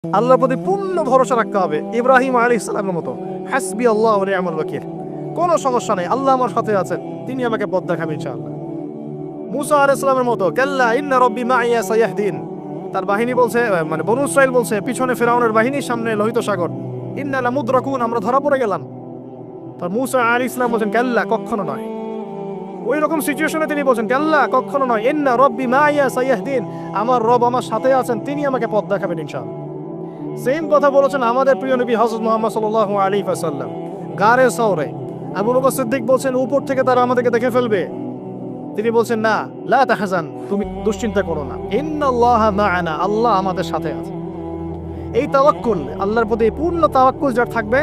আল্লাহর প্রতি পূর্ণ ভরসা রাখতে হবে ইব্রাহিম আলাইহিস সালামের মতো, হাসবি আল্লাহ ওয়া নি'মাল ওয়াকিল। কোনো সমস্যা নেই, আল্লাহ আমার সাথে আছেন, তিনি আমাকে পথ দেখাবেন ইনশাআল্লাহ। মুসা আলাইহিস সালামের মতো, কাল্লা ইন্না রাব্বি মাইয়া সায়াহদিন। তার বাহিনী বলছে, মানে বনু ইসরাইল বলছে, পিছনে ফিরআউনের বাহিনী, সামনে লোহিত সাগর, ইন্না লামুদরাকুন, আমরা ধরা পড়ে গেলাম। তার মুসা আলাইহিস সালাম বলেন, কাল্লা, কখনো নয়। ওই রকম সিচুয়েশনে তিনি বলছেন, কাল্লা, কখনো নয়, ইন্না রাব্বি মাইয়া সায়াহদিন, আমার রব আমার সাথে আছেন, তিনি আমাকে পথ দেখাবেন ইনশাআল্লাহ। সেম কথা বলেছেন আমাদের প্রিয় নবী হযরত মুহাম্মদ সাল্লাল্লাহু আলাইহি ওয়াসাল্লাম গারে সওরে। আবু বকর সিদ্দিক বলছেন, উপর থেকে তারা আমাদেরকে দেখে ফেলবে। তিনি বলছেন, না, লা তাহজান, তুমি দুশ্চিন্তা করো না, ইন্নাল্লাহা মা'ানা, আল্লাহ আমাদের সাথে আছে। এই তাওয়াক্কুল, আল্লাহর প্রতি পূর্ণ তাওয়াক্কুল যার থাকবে,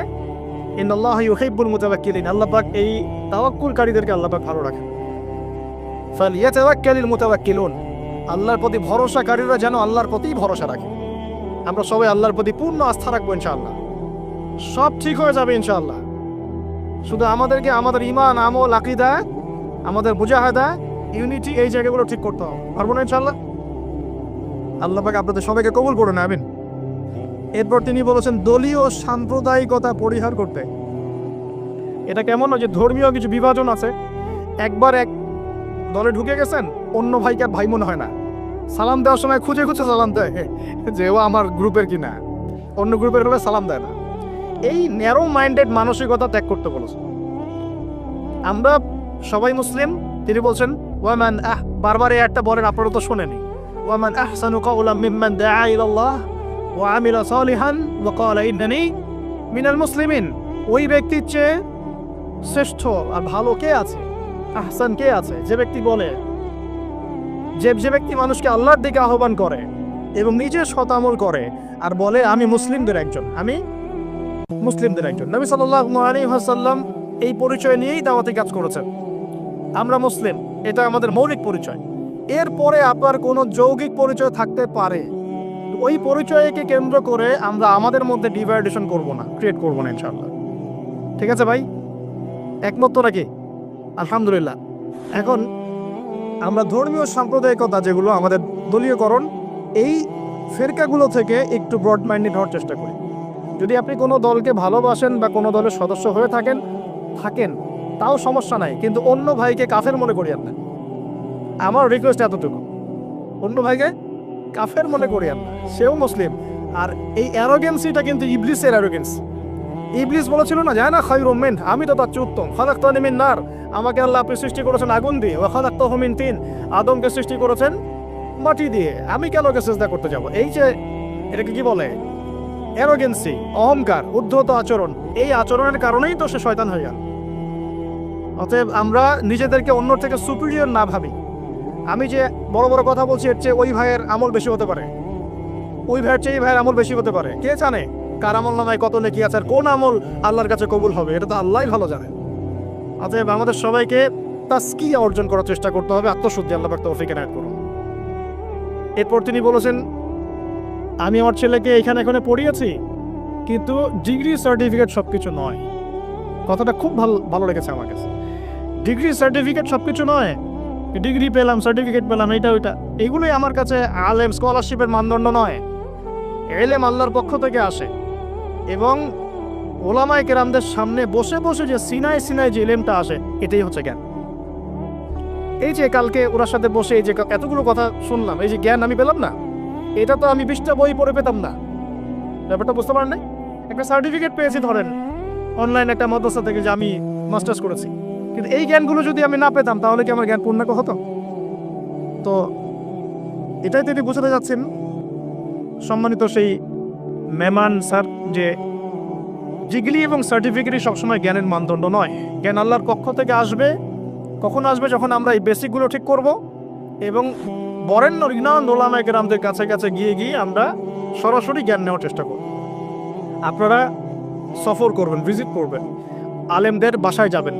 ইন্নাল্লাহা ইউহিব্বুল মুতাওয়াক্কিলিন, আল্লাহ পাক এই তাওয়াক্কুলকারীদেরকে আল্লাহ পাক ভালো রাখেন। ফালিয়াতাওয়াক্কালিল মুতাওয়াক্কিলুন, আল্লাহর প্রতি ভরসাকারীরা যেন আল্লাহর প্রতিই ভরসা রাখে। আমরা সবাই আল্লাহর প্রতি পূর্ণ আস্থা রাখবো ইনশাআল্লাহ, সব ঠিক হয়ে যাবে ইনশাআল্লাহ। শুধু আমাদেরকে আমাদের ঈমান, আমল, আকীদা, আমাদের মুজাহাদা, ইউনিটি, এই জায়গাগুলো ঠিক করতে হবে। পারবো না ইনশাআল্লাহ? আল্লাহ পাক আপনাদের সবাইকে কবুল করুন, আমিন। এরপর তিনি বলেছেন দলীয় সাম্প্রদায়িকতা পরিহার করতে। এটা কেমন না যে ধর্মীয় কিছু বিভাজন আছে, একবার এক দলে ঢুকে গেছেন, অন্য ভাইকে আর ভাই মনে হয় না, সালাম দেওয়ার সময় খুঁজে খুঁজে সালাম দেয় যে ও আমার গ্রুপের কিনা, অন্য গ্রুপের হলে সালাম দেয় না। এই ন্যারো মাইন্ডেড মানসিকতা ত্যাগ করতে বলেছে। আমরা সবাই মুসলিম, তিনি বলছেন ওয়ামান বারবার এই একটা বলেন, আপনারা তো শোনেনি, ওয়ামান আহসানু কাওলাম মিম্মান দাআ ইলাল্লাহ ওয়া আমিলা সালিহান ওয়া ক্বালা ইন্নানি মিনাল মুসলিমিন। ওই ব্যক্তির চেয়ে শ্রেষ্ঠ আর ভালো কে আছে, আহসান কে আছে, যে ব্যক্তি বলে, যে ব্যক্তি মানুষকে আল্লাহর দিকে আহ্বান করে এবং নিজে সৎ আমল করে আর বলে আমি মুসলিমদের একজন, আমি মুসলিমদের একজন। নবী সাল্লাল্লাহু আলাইহি ওয়াসাল্লাম এই পরিচয় নিয়েই দাওয়াতি কাজ করেছেন, আমরা মুসলিম, এটা আমাদের মৌলিক পরিচয়। এরপরে আপনার কোনো যৌগিক পরিচয় থাকতে পারে, ওই পরিচয়কে কেন্দ্র করে আমরা আমাদের মধ্যে ডিভাইডেশন করব না, ক্রিয়েট করব না ইনশাআল্লাহ। ঠিক আছে ভাই, একমত তো নাকি? আলহামদুলিল্লাহ। এখন আমরা ধর্মীয় সাম্প্রদায়িকতা, যেগুলো আমাদের দলীয়করণ, এই ফেরকাগুলো থেকে একটু ব্রড মাইন্ডেড হওয়ার চেষ্টা করি। যদি আপনি কোনো দলকে ভালোবাসেন বা কোনো দলের সদস্য হয়ে থাকেন, তাও সমস্যা নাই, কিন্তু অন্য ভাইকে কাফের মনে করিয়েন না। আমার রিকোয়েস্ট এতটুকু, অন্য ভাইকে কাফের মনে করিয়েন না, সেও মুসলিম। আর এই অ্যারোগেন্সিটা কিন্তু ইবলিসের অ্যারোগেন্স। ইবলিস বলেছিল না, জানা খায়রুম মিন, আমি তো তার চেয়ে উত্তম, খালাকতানি মিন নার, আমাকে আল্লাহ আপনি সৃষ্টি করেছেন আগুন দিয়ে, ওয়া খালাকতাহু মিন তিন, আদমকে সৃষ্টি করেছেন মাটি দিয়ে, আমি কেন ওকে সিজদা করতে যাব? এই যে এটাকে কি বলে, অ্যারোগেন্সি, অহংকার, উদ্ধত আচরণ, এই আচরণের কারণেই তো সে শয়তান হয়ে গেল। অতএব আমরা নিজেদেরকে অন্য থেকে সুপিরিয়র না ভাবি। আমি যে বড় বড় কথা বলছি, এর চেয়ে ওই ভাইয়ের আমল বেশি হতে পারে, ওই ভাইয়ের চেয়ে এই ভাইয়ের আমল বেশি হতে পারে। কে জানে কার আমল নামায় কত নেকি আছে, আর কোন আমল আল্লাহর কাছে কবুল হবে, এটা তো আল্লাহই ভালো জানে। অতএব আমাদের সবাইকে তাসকিয়া অর্জন করার চেষ্টা করতে হবে, আত্মশুদ্ধি, আল্লাহ পাক তৌফিক এনায়েত করুন। এরপর তিনি বলেছেন, আমি আমার ছেলেকে এখানে পড়িয়েছি, কিন্তু ডিগ্রি সার্টিফিকেট সবকিছু নয়। কথাটা খুব ভালো লেগেছে আমার কাছে। ডিগ্রি সার্টিফিকেট সবকিছু নয়, ডিগ্রি পেলাম, সার্টিফিকেট পেলাম, এটা ওইটা, এগুলোই আমার কাছে আলেম, স্কলারশিপের মানদণ্ড নয়। এলেম আল্লাহর পক্ষ থেকে আসে, এবং ওলামায়ে কেরামদের সামনে বসে বসে যে সিনায় সিনায় যে এলেমটা আসে, এটাই হচ্ছে জ্ঞান। এই যে কালকে ওনার সাথে বসে এই যে এতগুলো কথা শুনলাম, এই যে জ্ঞান আমি পেলাম না, এটা তো আমি 20টা বই পড়ে পেতাম না। ব্যাপারটা বুঝতে পারেন না? একটা সার্টিফিকেট পেয়েছি ধরেন অনলাইন একটা মাদ্রাসা থেকে যে আমি মাস্টার্স করেছি, কিন্তু এই জ্ঞানগুলো যদি আমি না পেতাম, তাহলে কি আমার জ্ঞান পূর্ণাঙ্গ হতো? তো এটাই তিনি বোঝাতে যাচ্ছেন সম্মানিত সেই মেমান স্যার, যে ডিগ্রি এবং সার্টিফিকেটই সবসময় জ্ঞানের মানদণ্ড নয়। জ্ঞান আল্লাহর পক্ষ থেকে আসবে, কখন আসবে? যখন আমরা এই বেসিকগুলো ঠিক করব এবং বরেণ্য রিনাউন্ড ওলামায়ে কেরামদের কাছে কাছে গিয়ে আমরা সরাসরি জ্ঞান নেওয়ার চেষ্টা করব। আপনারা সফর করবেন, ভিজিট করবেন, আলেমদের বাসায় যাবেন,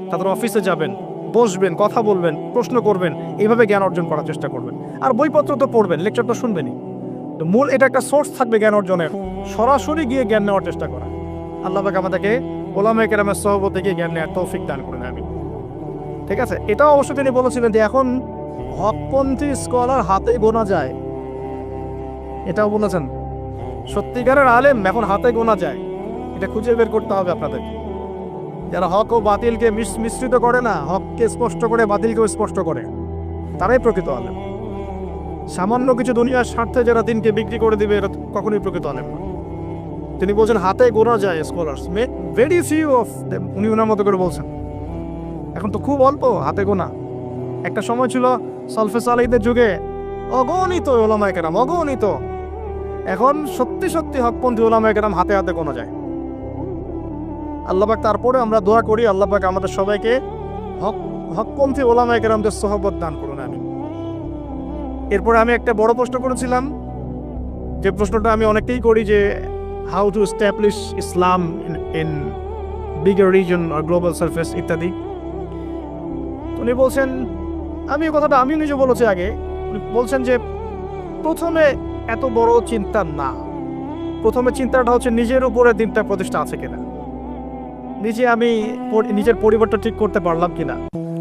তাদের অফিসে যাবেন, বসবেন, কথা বলবেন, প্রশ্ন করবেন, এইভাবে জ্ঞান অর্জন করার চেষ্টা করবেন। আর বইপত্র তো পড়বেন, লেকচার তো শুনবেনই, তো মূল এটা একটা সোর্স থাকবে জ্ঞান অর্জনের, সরাসরি গিয়ে জ্ঞান নেওয়ার চেষ্টা করা। আল্লাহ পাক আমাদেরকে ওলামায়ে কেরামের সহবতে গিয়ে জ্ঞান নেওয়ার তৌফিক দান করেন, আমিন। ঠিক আছে, এটাও অবশ্য তিনি বলেছিলেন যে এখন হকপন্থী স্কলার হাতে গোনা যায়, এটাও বলেছেন। সত্যিকারের আলেম এখন হাতে গোনা যায়, এটা খুঁজে বের করতে হবে আপনাদের। যারা হক ও বাতিলকে মিশ্রিত করে না, হককে স্পষ্ট করে বাতিলকেও স্পষ্ট করে, তারাই প্রকৃত আলেম। সামান্য কিছু দুনিয়ার স্বার্থে যারা দিনকে বিক্রি করে দিবে, এরা কখনোই প্রকৃত আলেম না। তিনি বলছেন হাতে গোনা যায় scholars, very few of them, উনি ওনার মতো করে বলছেন। এখন তো খুব অল্প হাতে গোনা। একটা সময় ছিল সালফে সালেহীদের যুগে অগণিত ওলামায়ে কেরাম, অগণিত। এখন সত্যি সত্যি হকপন্থী ওলামায়ে কেরাম হাতে হাতে গোনা যায়। আল্লাহ পাক তারপরে আমরা দোয়া করি, আল্লাহ পাক আমাদের সবাইকে হকপন্থী ওলামায়ে কেরামদের সোহবত দান করুন, আমিন। এরপরে আমি একটা বড় প্রশ্ন করেছিলাম, যে প্রশ্নটা আমি অনেককেই করি, যে how to establish Islam in bigger reason or global surface ইত্যাদি। উনি বলছেন, আমি এই কথাটা আমি নিজে বলেছি আগে, উনি বলছেন যে প্রথমে এত বড় চিন্তা না, প্রথমে চিন্তাটা হচ্ছে নিজের উপরে দিনটা প্রতিষ্ঠা আছে কিনা, আমি নিজের পরিবারটা ঠিক করতে পারলাম কিনা,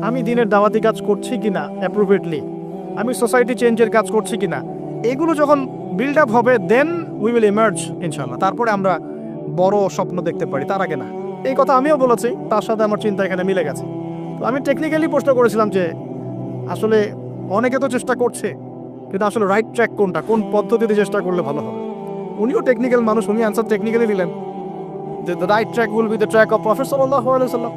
আমি দিনের দাওয়াতি কাজ করছি কিনা অ্যাপ্রোপ্রিয়েটলি, আমি সোসাইটি চেঞ্জের কাজ করছি কিনা। এগুলো যখন বিল্ড আপ হবে, দেন উই উইল ইমার্জ ইনশাল্লাহ। তারপরে আমরা বড় স্বপ্ন দেখতে পারি, তার আগে না। এই কথা আমিও বলেছি, তার সাথে আমার চিন্তা এখানে মিলে গেছে। তো আমি টেকনিক্যালি প্রশ্ন করেছিলাম যে আসলে অনেকে তো চেষ্টা করছে, কিন্তু আসলে রাইট ট্র্যাক কোনটা, কোন পদ্ধতিতে চেষ্টা করলে ভালো হবে। উনিও টেকনিক্যাল মানুষ, উনি অ্যান্সার টেকনিক্যালি দিলেন যে the right track will be the track of prophet সাল্লাল্লাহু আলাইহি ওয়াসাল্লাম।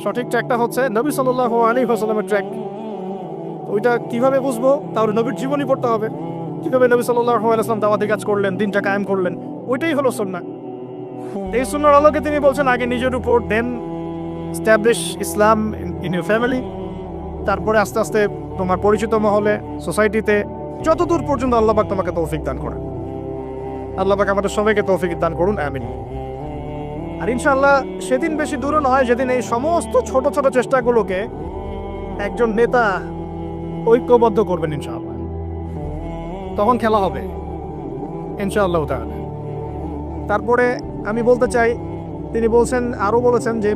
সঠিক ট্র্যাকটা হচ্ছে নবী সাল্লাল্লাহু আলাইহি ওয়াসাল্লামের ট্র্যাক। ওইটা কিভাবে বুঝবো? তাহলে নবীর জীবনী পড়তে হবে, কিভাবে নবী সাল্লাল্লাহু আলাইহি ওয়াসাল্লাম দাওয়াতি কাজ করলেন, দিনটা কায়েম করলেন, ওইটাই হলো সুন্নাহ। এই সুন্নাহর আলোকে তিনি বলছেন আগে নিজের উপর, then establish Islam in your family, তারপরে আস্তে আস্তে তোমার পরিচিত মহলে, সোসাইটিতে, যতদূর পর্যন্ত আল্লাহ পাক তোমাকে তৌফিক দান করেন। আল্লাহ পাক আমাদের সবাইকে তৌফিক দান করুন, আমিন। আর ইনশাআল্লাহ সেদিন বেশি দূরে নয়, যেদিন এই সমস্ত ছোট ছোট চেষ্টাগুলোকে একজন নেতা ঐক্যবদ্ধ করবেন ইনশাআল্লাহ, তখন খেলা হবে ইনশাআল্লাহ তাআলা। তারপরে আমি বলতে চাই, তিনি বলছেন, আরও বলেছেন যে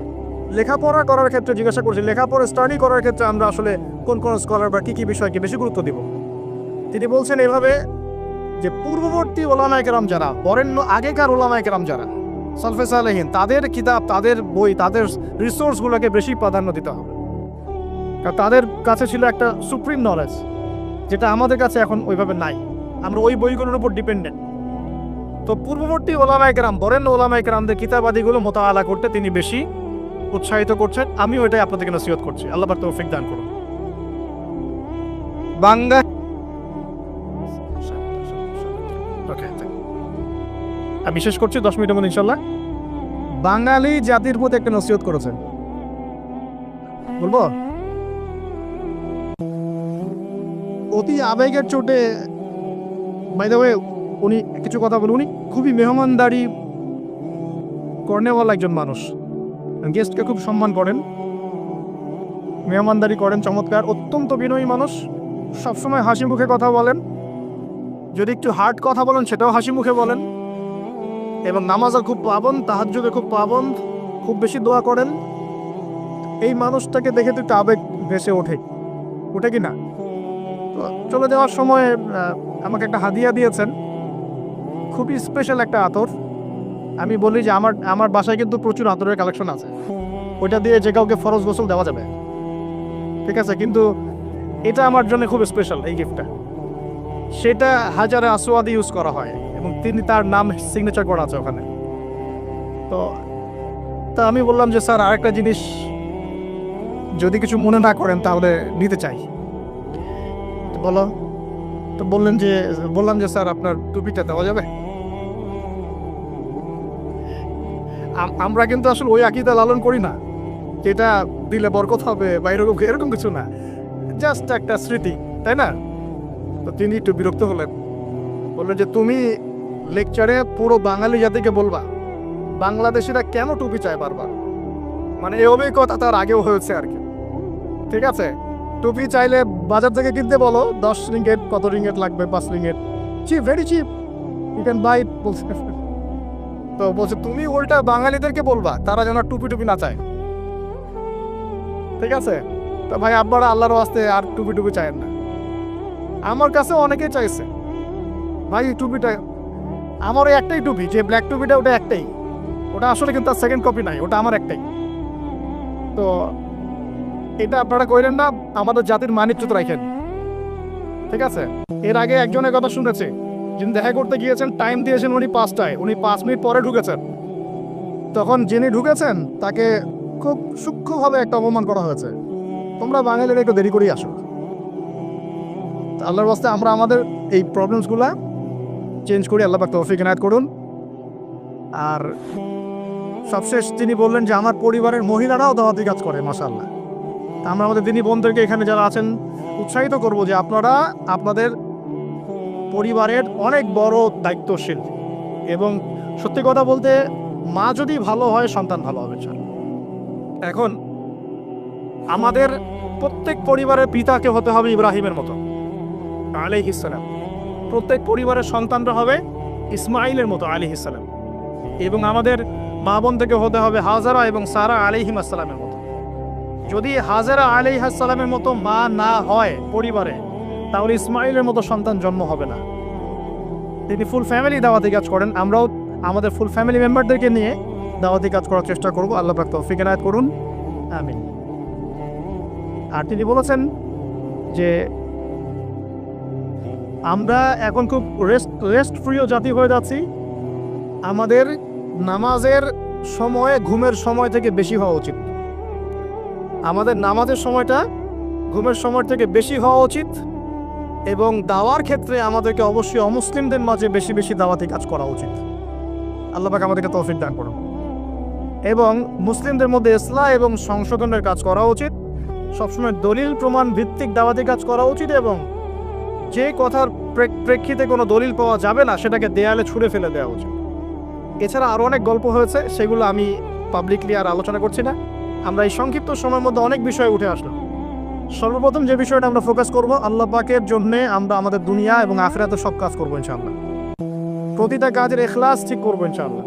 লেখাপড়া করার ক্ষেত্রে, জিজ্ঞাসা করছি লেখাপড়া স্টাডি করার ক্ষেত্রে আমরা আসলে কোন কোন স্কলার বা কী কী বিষয়কে বেশি গুরুত্ব দিব। তিনি বলছেন এভাবে যে পূর্ববর্তী ওলামায়ে কেরাম যারা, বরেণ্য আগেকার ওলামায়ে কেরাম যারা, সালফে সালেহীন, তাদের কিতাব, তাদের বই, তাদের রিসোর্সগুলোকে বেশি প্রাধান্য দিতে হবে। কারণ তাদের কাছে ছিল একটা সুপ্রিম নলেজ, যেটা আমাদের কাছে এখন ওইভাবে নাই, আমরা ওই বইগুলোর উপর ডিপেন্ডেন্ট। তো পূর্ববর্তী ওলামায়ে কেরাম, বরেণ্য ওলামায়ে কেরামদের কিতাবাদিগুলো মোতাআলা করতে তিনি বেশি উৎসাহিত করছেন। আমিও এটাই আপনাদেরকে নসিহত করছি, আল্লাহ পাক তৌফিক দান করুন। বাংলা আমি শেষ করছি 10 মিনিটের মধ্যে ইনশাল্লাহ। বাঙালি জাতির প্রতি একটা নসিহত করেছেন, বলবো? অতি আবেগের চোটে, বাই দ্য ওয়ে, উনি কিছু কথা বলেন, উনি খুবই মেহমানদারি কর্নেওয়ালা একজন মানুষ, গেস্টকে খুব সম্মান করেন, মেহমানদারি করেন চমৎকার, অত্যন্ত বিনয়ী মানুষ, সবসময় হাসি মুখে কথা বলেন, যদি একটু হার্ড কথা বলেন সেটাও হাসি মুখে বলেন, এবং নামাজও খুব পাবন্দ, তাহাজ্জুদে খুব পাবন্দ, খুব বেশি দোয়া করেন। এই মানুষটাকে দেখে তো একটু আবেগ ভেসে ওঠে কি না? তো চলে যাওয়ার সময় আমাকে একটা হাদিয়া দিয়েছেন, খুবই স্পেশাল একটা আতর। আমি বলি যে আমার বাসায় কিন্তু প্রচুর আতরের কালেকশন আছে, ওইটা দিয়ে যে কাউকে ফরজ গোসল দেওয়া যাবে, ঠিক আছে, কিন্তু এটা আমার জন্য খুব স্পেশাল এই গিফটটা। সেটা হাজারে আসওয়াদ ইউজ করা হয় এবং তিনি তার নাম সিগনেচার করা আছে ওখানে। তো আমি বললাম যে স্যার আরেকটা জিনিস যদি কিছু মনে না করেন তাহলে নিতে চাই। বলো। তো বললাম যে স্যার আপনার টুপিটা দেওয়া যাবে? আমরা কিন্তু আসলে ওই আকীদা লালন করি না যেটা দিলে বরকত হবে বা এরকম কিছু না, জাস্ট একটা স্মৃতি, তাই না? তো তিনি একটু বিরক্ত হলেন, বললেন যে তুমি লেকচারে পুরো বাঙালি জাতিকে বলবা বাংলাদেশিরা কেন টুপি চায় বারবার। মানে এই অভিজ্ঞতা তার আগেও হয়েছে আর কি, ঠিক আছে? টুপি চাইলে বাজার থেকে কিনতে বলো, 10 রিঙ্গেট, কত রিঙ্গেট লাগবে, 5 ringgit, cheap, very cheap, you can buy it বলছে। তো বলছে তুমি উল্টা বাঙালিদেরকে বলবা তারা যেন টুপি না চায়, ঠিক আছে? তো ভাই আপনারা আল্লাহর ওয়াস্তে আর টুপি চায়েন না। আমার কাছে অনেকেই চাইছে ভাই টুপিটা আমার ওই একটাই টুপি, যে ব্ল্যাক টুপিটা ওটা একটাই, ওটা আসলে কিন্তু তার সেকেন্ড কপি নাই, ওটা আমার একটাই। তো এটা আপনারা কইলেন না, আমাদের জাতির মানিজ্যত রাখেন, ঠিক আছে? এর আগে একজনের কথা শুনেছি, যিনি দেখা করতে গিয়েছেন, টাইম দিয়েছেন উনি 5টায়, উনি 5 মিনিট পরে ঢুকেছেন। তখন যিনি ঢুকেছেন তাকে খুব সূক্ষ্মভাবে একটা অপমান করা হয়েছে, তোমরা বাঙালিরা একটু দেরি করেই আসো। আল্লাহর বাস্তে আমরা আমাদের এই প্রবলেমসগুলা চেঞ্জ করি, আল্লাহ পাক তৌফিক ইনায়াত করুন। আর সবশেষ তিনি বললেন যে আমার পরিবারের মহিলারাও দাওয়াতি কাজ করে, মাশাআল্লাহ। তা আমরা আমাদের দিনী বোনদেরকে এখানে যারা আছেন উৎসাহিত করব যে আপনারা আপনাদের পরিবারের অনেক বড় দায়িত্বশীল, এবং সত্যি কথা বলতে মা যদি ভালো হয় সন্তান ভালো হবে। এখন আমাদের প্রত্যেক পরিবারের পিতাকে হতে হবে ইব্রাহিমের মতো আলাইহিস সালাম, প্রত্যেক পরিবারের সন্তানরা হবে ইসমাইলের মতো আলাইহিস সালাম, এবং আমাদের মা বোন থেকে হতে হবে হাজারা এবং সারা আলাইহিম আসসালামের মতো। যদি হাজারা আলাইহিস সালামের মতো মা না হয় পরিবারে, তাহলে ইসমাইলের মতো সন্তান জন্ম হবে না। তিনি ফুল ফ্যামিলি দাওয়াতি কাজ করেন, আমরাও আমাদের ফুল ফ্যামিলি মেম্বারদেরকে নিয়ে দাওয়াতি কাজ করার চেষ্টা করব। আল্লাহ পাক তৌফিক ইনায়াত করুন, আমিন। আর তিনি বলেছেন যে আমরা এখন খুব রেস্ট ফ্রিও জাতি হয়ে যাচ্ছি, আমাদের নামাজের সময় ঘুমের সময় থেকে বেশি হওয়া উচিত, আমাদের নামাজের সময়টা ঘুমের সময় থেকে বেশি হওয়া উচিত, এবং দাওয়ার ক্ষেত্রে আমাদেরকে অবশ্যই অমুসলিমদের মাঝে বেশি বেশি দাওয়াতি কাজ করা উচিত। আল্লাহ পাক আমাদেরকে তৌফিক দান করুন। এবং মুসলিমদের মধ্যে ইসলাহ এবং সংশোধনের কাজ করা উচিত, সবসময় দলিল প্রমাণ ভিত্তিক দাওয়াতি কাজ করা উচিত, এবং যে কথার প্রেক্ষিতে কোনো দলিল পাওয়া যাবে না সেটাকে দেয়ালে ছুঁড়ে ফেলে দেওয়া উচিত। এছাড়া আরও অনেক গল্প হয়েছে, সেগুলো আমি পাবলিকলি আর আলোচনা করছি না। আমরা এই সংক্ষিপ্ত সময়ের মধ্যে অনেক বিষয় উঠে আসলো। সর্বপ্রথম যে বিষয়টা আমরা ফোকাস করব, আল্লাহ পাকের জন্যে আমরা আমাদের দুনিয়া এবং আখিরাতে সব কাজ করবো ইনশাআল্লাহ, প্রতিটা কাজের ইখলাস ঠিক করবো ইনশাআল্লাহ।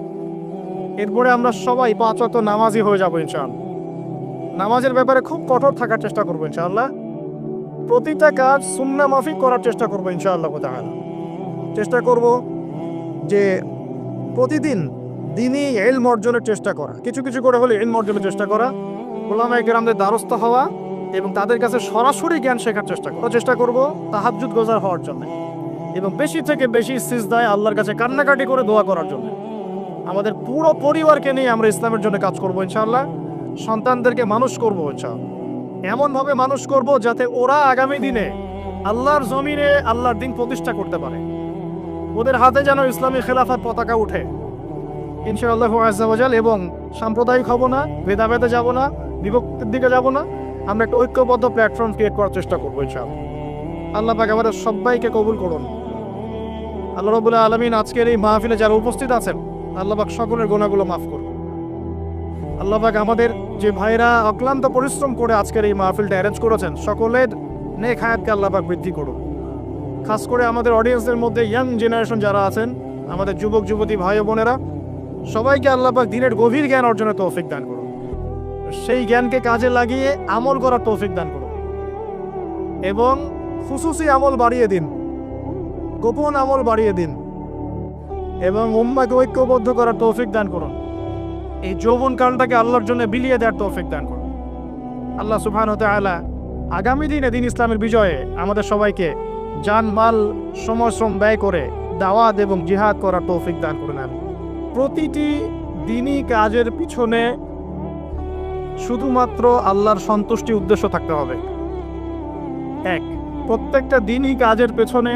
এরপরে আমরা সবাই 5 ওয়াক্ত নামাজি হয়ে যাবো ইনশাআল্লাহ। নামাজের ব্যাপারে খুব কঠোর থাকার চেষ্টা করবো ইনশাআল্লাহ। প্রতিটা কাজ সুন্নাহ মাফিক করার চেষ্টা করবো ইনশাআল্লাহ তাআলা। চেষ্টা করব যে প্রতিদিন দ্বীনি ইলম অর্জনের চেষ্টা করা, কিছু কিছু করে হলে ইলম অর্জনের চেষ্টা করা, উলামায়ে কেরামদের দ্বারস্থ হওয়া এবং তাদের কাছে সরাসরি জ্ঞান শেখার চেষ্টা করব তাহাজ্জুদ গোজার হওয়ার জন্য, এবং বেশি থেকে বেশি সিজদায় আল্লাহর কাছে কান্নাকাটি করে দোয়া করার জন্য। আমাদের পুরো পরিবারকে নিয়ে আমরা ইসলামের জন্য কাজ করবো ইনশাআল্লাহ। সন্তানদেরকে মানুষ করবো ইনশাআল্লাহ, এমনভাবে মানুষ করব যাতে ওরা আগামী দিনে আল্লাহর জমিনে আল্লাহর দিন প্রতিষ্ঠা করতে পারে, ওদের হাতে যেন ইসলামী খেলাফত পতাকা উঠে ইনশাআল্লাহু আযজা ওয়া জাল। এবং সাম্প্রদায়িক হব না, ভেদাভেদে যাব না, বিভক্তির দিকে যাব না, আমরা একটা ঐক্যবদ্ধ প্ল্যাটফর্ম ক্রিয়েট করার চেষ্টা করবো ইনশাআল্লাহ। আল্লাহ পাক আমাদের সবাইকে কবুল করুন। আল্লাহ রাব্বুল আলামিন আজকের এই মাহফিলে যারা উপস্থিত আছেন, আল্লাহ পাক সকলের গুনাহগুলো মাফ করুন। আল্লাহ পাক আমাদের যে ভাইরা অক্লান্ত পরিশ্রম করে আজকের এই মাহফিলটা অ্যারেঞ্জ করেছেন, সকলের নেক হায়াতকে আল্লাহ পাক বৃদ্ধি করুন। খাস করে আমাদের অডিয়েন্সের মধ্যে ইয়াং জেনারেশন যারা আছেন, আমাদের যুবক যুবতী ভাই ও বোনেরা, সবাইকে আল্লাহ পাক দ্বীনের গভীর জ্ঞান অর্জনের তৌফিক দান করুন, সেই জ্ঞানকে কাজে লাগিয়ে আমল করার তৌফিক দান করুন, এবং খুসুসি আমল বাড়িয়ে দিন, গোপন আমল বাড়িয়ে দিন, এবং উম্মাহকে ঐক্যবদ্ধ করার তৌফিক দান করুন। এই যৌবন কালটাকে আল্লাহর জন্য বিলিয়ে দেওয়ার তৌফিক দান করুন। আল্লাহ সুবহানাহু ওয়া তাআলা আগামী দিনে দ্বীন ইসলামের বিজয়ে আমাদের সবাইকে জান মাল সময় শ্রম ব্যয় করে দাওয়াত এবং জিহাদ করার তৌফিক দান করুন। আমি প্রতিটি দ্বীনি কাজের পিছনে শুধুমাত্র আল্লাহর সন্তুষ্টি উদ্দেশ্য থাকতে হবে। প্রত্যেকটা দ্বীনি কাজের পেছনে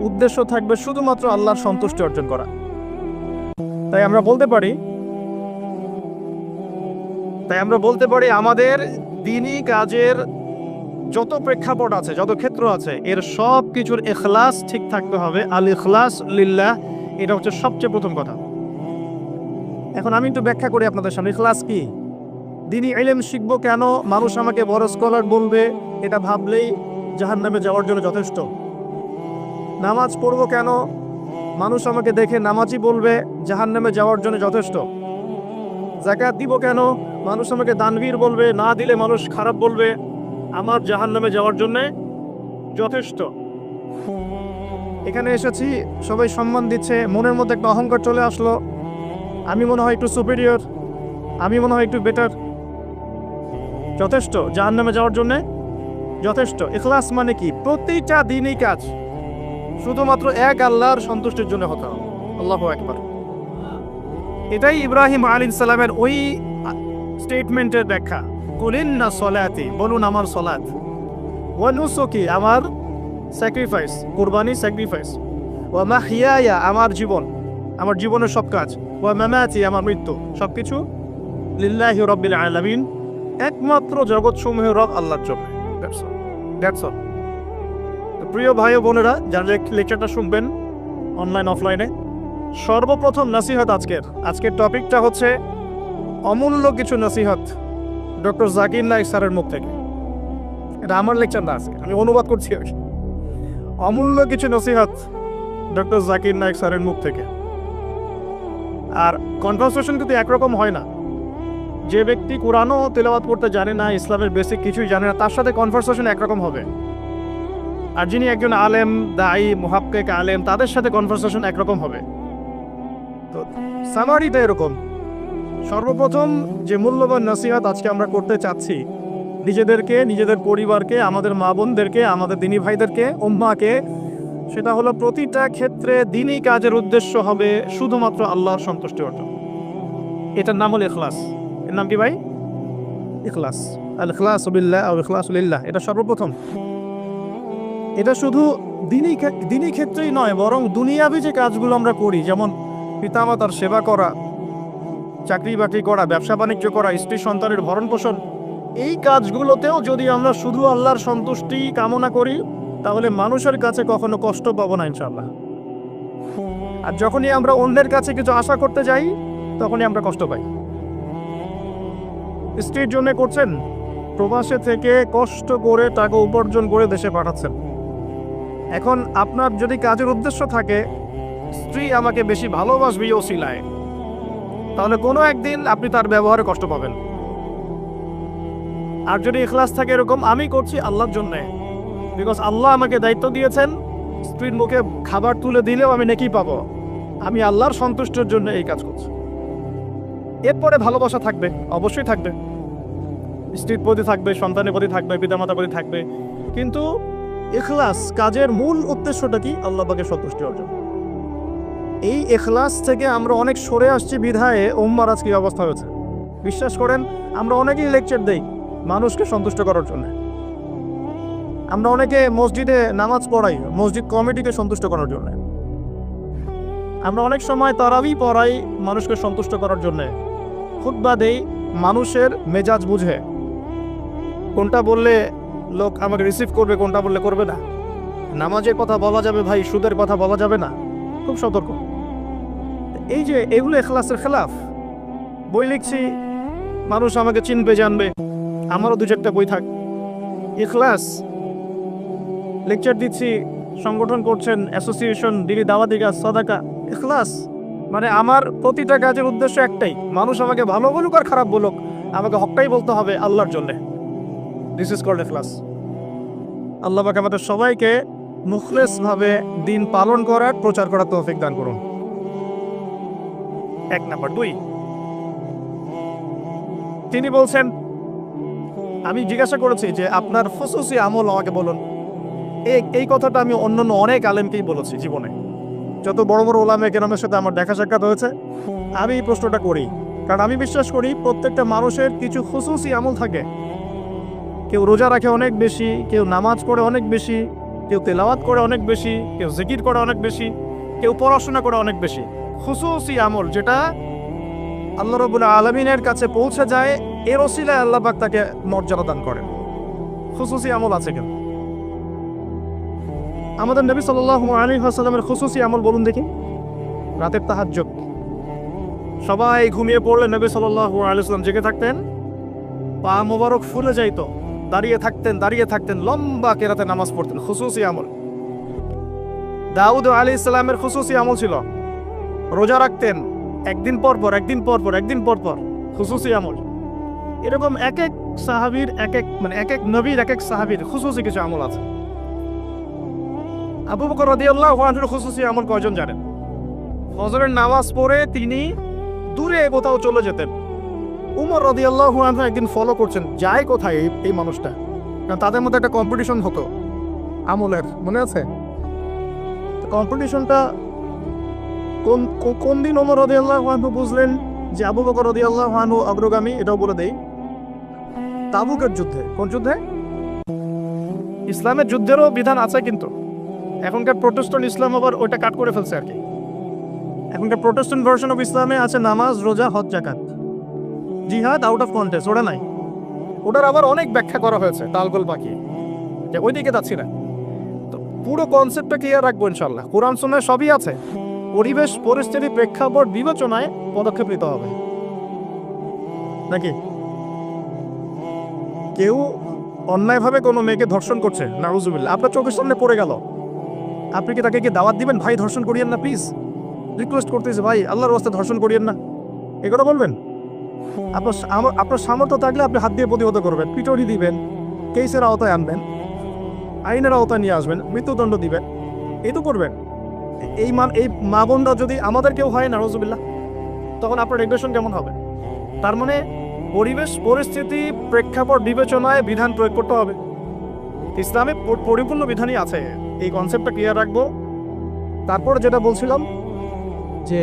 উদ্দেশ্য থাকবে শুধুমাত্র আল্লাহর সন্তুষ্টি অর্জন করা। তাই আমরা বলতে পারি আমাদের দ্বীনি কাজের যত প্রেক্ষাপট আছে, যত ক্ষেত্র আছে, এর সব কিছুর ইখলাস ঠিক থাকতে হবে। আল ইখলাস লিল্লাহ, এটা হচ্ছে সবচেয়ে প্রথম কথা। এখন আমি একটু ব্যাখ্যা করি আপনাদের সামনে ইখলাস কি। দ্বীনি ইলম শিখবো কেন, মানুষ আমাকে বড় স্কলার বলবে, এটা ভাবলেই জাহান্নামে যাওয়ার জন্য যথেষ্ট। নামাজ পড়বো কেন, মানুষ আমাকে দেখে নামাজি বলবে, জাহান্নামে যাওয়ার জন্য যথেষ্ট। যাকাত দিব কেন, মানুষ আমাকে দানবীর বলবে, না দিলে মানুষ খারাপ বলবে, আমার জাহান্নামে যাওয়ার জন্য যথেষ্ট। এখানে এসেছি, সবাই সম্মান দিচ্ছে, মনের মধ্যে একটা অহংকার চলে আসলো, আমি মনে হয় একটু সুপিরিয়র, আমি মনে হয় একটু বেটার। যথেষ্ট জাহান্নামে যাওয়ার জন্যে? যথেষ্ট। ইখলাস মানে কি? প্রতিটা দিনই কাজ শুধুমাত্র এক আল্লাহর সন্তুষ্টির জন্য হতে হবে। আল্লাহু আকবার। এটাই ইব্রাহিম আলাইহিস সালামের ওই স্টেটমেন্টের ব্যাখ্যা। কুলিন্না সলাতি, বলুন আমার সলাত, ওয়া নুসুকি, আমার স্যাক্রিফাইস, কুরবানি স্যাক্রিফাইস, ওয়া মাহইয়ায়া, আমার জীবন, আমার জীবনের সব কাজ, ওয়া মামাতি, আমার মৃত্যু, সবকিছু লিল্লাহি রাব্বিল আলামিন, একমাত্র জগৎসমূহের রব আল্লাহর জন্য। That's all. প্রিয় ভাই ও বোনেরা, যারা লেকচারটা শুনবেন অনলাইন অফলাইনে, সর্বপ্রথম নসিহত আজকের টপিকটা হচ্ছে অমূল্য কিছু নসিহত ডক্টর জাকির নায়েক স্যারের মুখ থেকে। এটা আমার লেকচার না, আজকে আমি অনুবাদ করছি। অমূল্য কিছু নসিহত ডক্টর জাকির নায়েক স্যারের মুখ থেকে। আর কনভারসেশন কিন্তু একরকম হয় না। যে ব্যক্তি কোরআনও তেলাওয়াত করতে জানে না, ইসলামের বেসিক কিছুই জানে না, তার সাথে কনভারসেশন একরকম হবে। আর যিনি একজন আলেম, দায়ী, মুহাক্কিক আলেম, তাদের সাথে কনভারসেশন একরকম হবে। তো সামারিটা এরকম। সর্বপ্রথম যে মূল্যবান নসিহত আজকে আমরা করতে চাচ্ছি নিজেদেরকে, নিজেদের পরিবারকে, আমাদের মা বোনদেরকে, আমাদের দিনী ভাইদেরকে, উম্মাকে, সেটা হলো প্রতিটা ক্ষেত্রে দিনই কাজের উদ্দেশ্য হবে শুধুমাত্র আল্লাহর সন্তুষ্টি অর্জন। এটার নাম হলো ইখলাস। এর নাম কি ভাই? ইখলাস। আল ইখলাসু বিল্লাহ আও ইখলাসু লিল্লাহ, এটা সর্বপ্রথম। এটা শুধু দিনই ক্ষেত্রেই নয়, বরং দুনিয়াবি যে কাজগুলো আমরা করি, যেমন পিতামাতার সেবা করা, চাকরি বাকরি করা, ব্যবসা বাণিজ্য করা, স্ত্রী সন্তানের ভরণ পোষণ, এই কাজগুলোতেও যদি আমরা শুধু আল্লাহর সন্তুষ্টি কামনা করি, তাহলে মানুষের কাছে কখনো কষ্ট পাবো না ইনশাআল্লাহ। আর যখনই আমরা অন্যের কাছে কিছু আশা করতে যাই, তখনই আমরা কষ্ট পাই। স্ত্রীর জন্য করছেন, প্রবাসে থেকে কষ্ট করে টাকা উপার্জন করে দেশে পাঠাচ্ছেন। এখন আপনার যদি কাজের উদ্দেশ্য থাকে স্ত্রী আমাকে বেশি ভালোবাসবে ওসিলায়, তাহলে কোনো একদিন আপনি তার ব্যবহারে কষ্ট পাবেন। আর যদি ইখলাস থাকে এরকম, আমি করছি আল্লাহর জন্যে, বিকজ আল্লাহ আমাকে দায়িত্ব দিয়েছেন, স্ত্রীর মুখে খাবার তুলে দিলেও আমি নেকি পাবো, আমি আল্লাহর সন্তুষ্টির জন্য এই কাজ করছি। এরপরে ভালোবাসা থাকবে, অবশ্যই থাকবে, স্ত্রীর প্রতি থাকবে, সন্তানের প্রতি থাকবে, পিতামাতার প্রতি থাকবে, কিন্তু ইখলাস, কাজের মূল উদ্দেশ্যটা কি? আল্লাহ পাকের সন্তুষ্টি অর্জন। এই ইখলাস থেকে আমরা অনেক সরে আসছি বিধায়ে উম্মার আজকে অবস্থা হয়েছে। বিশ্বাস করেন, আমরা অনেকেই লেকচার দেই মানুষকে সন্তুষ্ট করার জন্য, আমরা অনেকে মসজিদে নামাজ পড়াই মসজিদ কমিটিকে সন্তুষ্ট করার জন্য, আমরা অনেক সময় তারাবি পড়াই মানুষকে সন্তুষ্ট করার জন্য, খুতবা দেই মানুষের মেজাজ বুঝে, কোনটা বললে লোক আমাকে রিসিভ করবে, কোনটা বললে করবে না। নামাজের কথা বলা যাবে ভাই, সুদের কথা বলা যাবে না, খুব সতর্ক। এই যে এগুলো ইখলাসের খেলাফ। বই লিখছি, মানুষ আমাকে চিনবে, জানবে, আমারও দু চারটা বই থাক। ইখলাস। লেকচার দিচ্ছি, সংগঠন করছেন, অ্যাসোসিয়েশন, দিলি দাওয়াতি কাজ, সাদাকা, ইখলাস। মানে আমার প্রতিটা কাজের উদ্দেশ্য একটাই, মানুষ আমাকে ভালো বলুক আর খারাপ বলুক, আমাকে হকটাই বলতে হবে আল্লাহর জন্য। দিস ইজ কল্ড ইখলাস। আল্লাহ পাক আমাদের সবাইকে মুখলেসভাবে দিন পালন করার, প্রচার করার তৌফিক দান করুন। 1 নাম্বার। 2, তিনি বলছেন, আমি জিজ্ঞাসা করেছি যে আপনার খুসুসি আমল আমাকে বলুন। এই কথাটা আমি অন্যান্য অনেক আলেমকেই বলেছি জীবনে, যত বড় বড় ওলামা কেরামের সাথে আমার দেখা সাক্ষাৎ হয়েছে। আমি এই প্রশ্নটা করি, কারণ আমি বিশ্বাস করি প্রত্যেকটা মানুষের কিছু খুসুসি আমল থাকে। কেউ রোজা রাখে অনেক বেশি, কেউ নামাজ পড়ে অনেক বেশি, কেউ তেলাওয়াত করে অনেক বেশি, কেউ জিকির করে অনেক বেশি, কেউ পড়াশোনা করে অনেক বেশি। খুসুসি আমল যেটা আল্লাহ রাব্বুল আলামিনের কাছে পৌঁছে যায়, এর ওসিলায় আল্লাহ পাক তাকে মর্যাদা দান করেন। খুসুসি আমল আছে কেন? আমাদের নবী সাল্লাল্লাহু আলাইহি ওয়াসাল্লামের খুসুসি আমল বলুন দেখি। রাতের তাহাজ্জুদ। সবাই ঘুমিয়ে পড়লে নবী সাল্লাল্লাহু আলাইহি ওয়াসাল্লাম জেগে থাকতেন, পা মোবারক ফুলে যাইতো, দাঁড়িয়ে থাকতেন, লম্বা কেরাতে নামাজ পড়তেন। খুসুসি আমল। দাউদ আলাইহিস সালামের খুসুসি আমল ছিল রোজা রাখতেন, একদিন পর পর, খুসুসি আমল। এরকম এক এক সাহাবীর এক এক নবীর এক এক সাহাবীর খুসুসি কিছু আমল আছে। আবু বকর রাদিয়াল্লাহু আনহুর খুসুসি আমল কয়জন জানেন? ফজরের নামাজ পড়ে তিনি দূরে কোথাও চলে যেতেন। উমর রাদিয়াল্লাহু আনহু একদিন ফলো করছেন, যায় কোথায় এই মানুষটা, কারণ তাদের মধ্যে একটা কম্পিটিশন হতো আমলের, মনে আছে? কম্পিটিশনটা কোন দিন ওমর রাদিয়াল্লাহু আনহু বুঝলেন যে আবু বকর রাদিয়াল্লাহু আনহু অগ্রগামী? এটাও বলে দেই, তাবুকের যুদ্ধে। কোন যুদ্ধে? ইসলামের যুদ্ধেরও বিধান আছে, কিন্তু এখনকার প্রোটেস্ট্যান্ট ইসলাম আবার ওটা কাট করে ফেলছে আর কি। এখনকার প্রোটেস্ট্যান্ট ভার্সন অফ ইসলামে আছে নামাজ, রোজা, হজ, যাকাত, জিহাদ আউট অফ কন্টেস্ট, ওটা নাই। ওটার আবার অনেক ব্যাখ্যা করা হয়েছে তালগোল পাকিয়ে, যে ওইদিকে যাচ্ছি না। তো পুরো কনসেপ্টটা ক্লিয়ার রাখবো ইনশাল্লাহ। কোরআন সুন্নাহয় সবই আছে, পরিবেশ পরিস্থিতি প্রেক্ষাপট বিবেচনায় পদক্ষেপ নিতে হবে নাকি? কেউ অন্যায়ভাবে কোনো মেয়েকে ধর্ষণ করছে, নাউজুবিল্লাহ, আপনার চোখের সামনে পড়ে গেল, আপনি কি তাকে কি দাওয়াত দিবেন, ভাই ধর্ষণ করিয়েন না প্লিজ, রিকোয়েস্ট করতেছে, ভাই আল্লাহর রাস্তায় ধর্ষণ করিয়েন না, এগুলো বলবেন? আপনার সামর্থ্য থাকলে আপনি হাত দিয়ে প্রতিহত করবেন, পিটুনি দিবেন, কেসের আওতায় আনবেন, আইনের আওতায় নিয়ে আসবেন, মৃত্যুদণ্ড দিবেন, এই তো করবেন। এই মা বোনরা যদি আমাদের কেউ হয়, নাউজুবিল্লাহ, তখন আপনার রেগুলেশন কেমন হবে? তার মানে পরিবেশ পরিস্থিতি প্রেক্ষাপট বিবেচনায় বিধান প্রয়োগ করতে হবে। ইসলামে পরিপূর্ণ বিধানই আছে, এই কনসেপ্টটা ক্লিয়ার রাখবো। তারপর যেটা বলছিলাম যে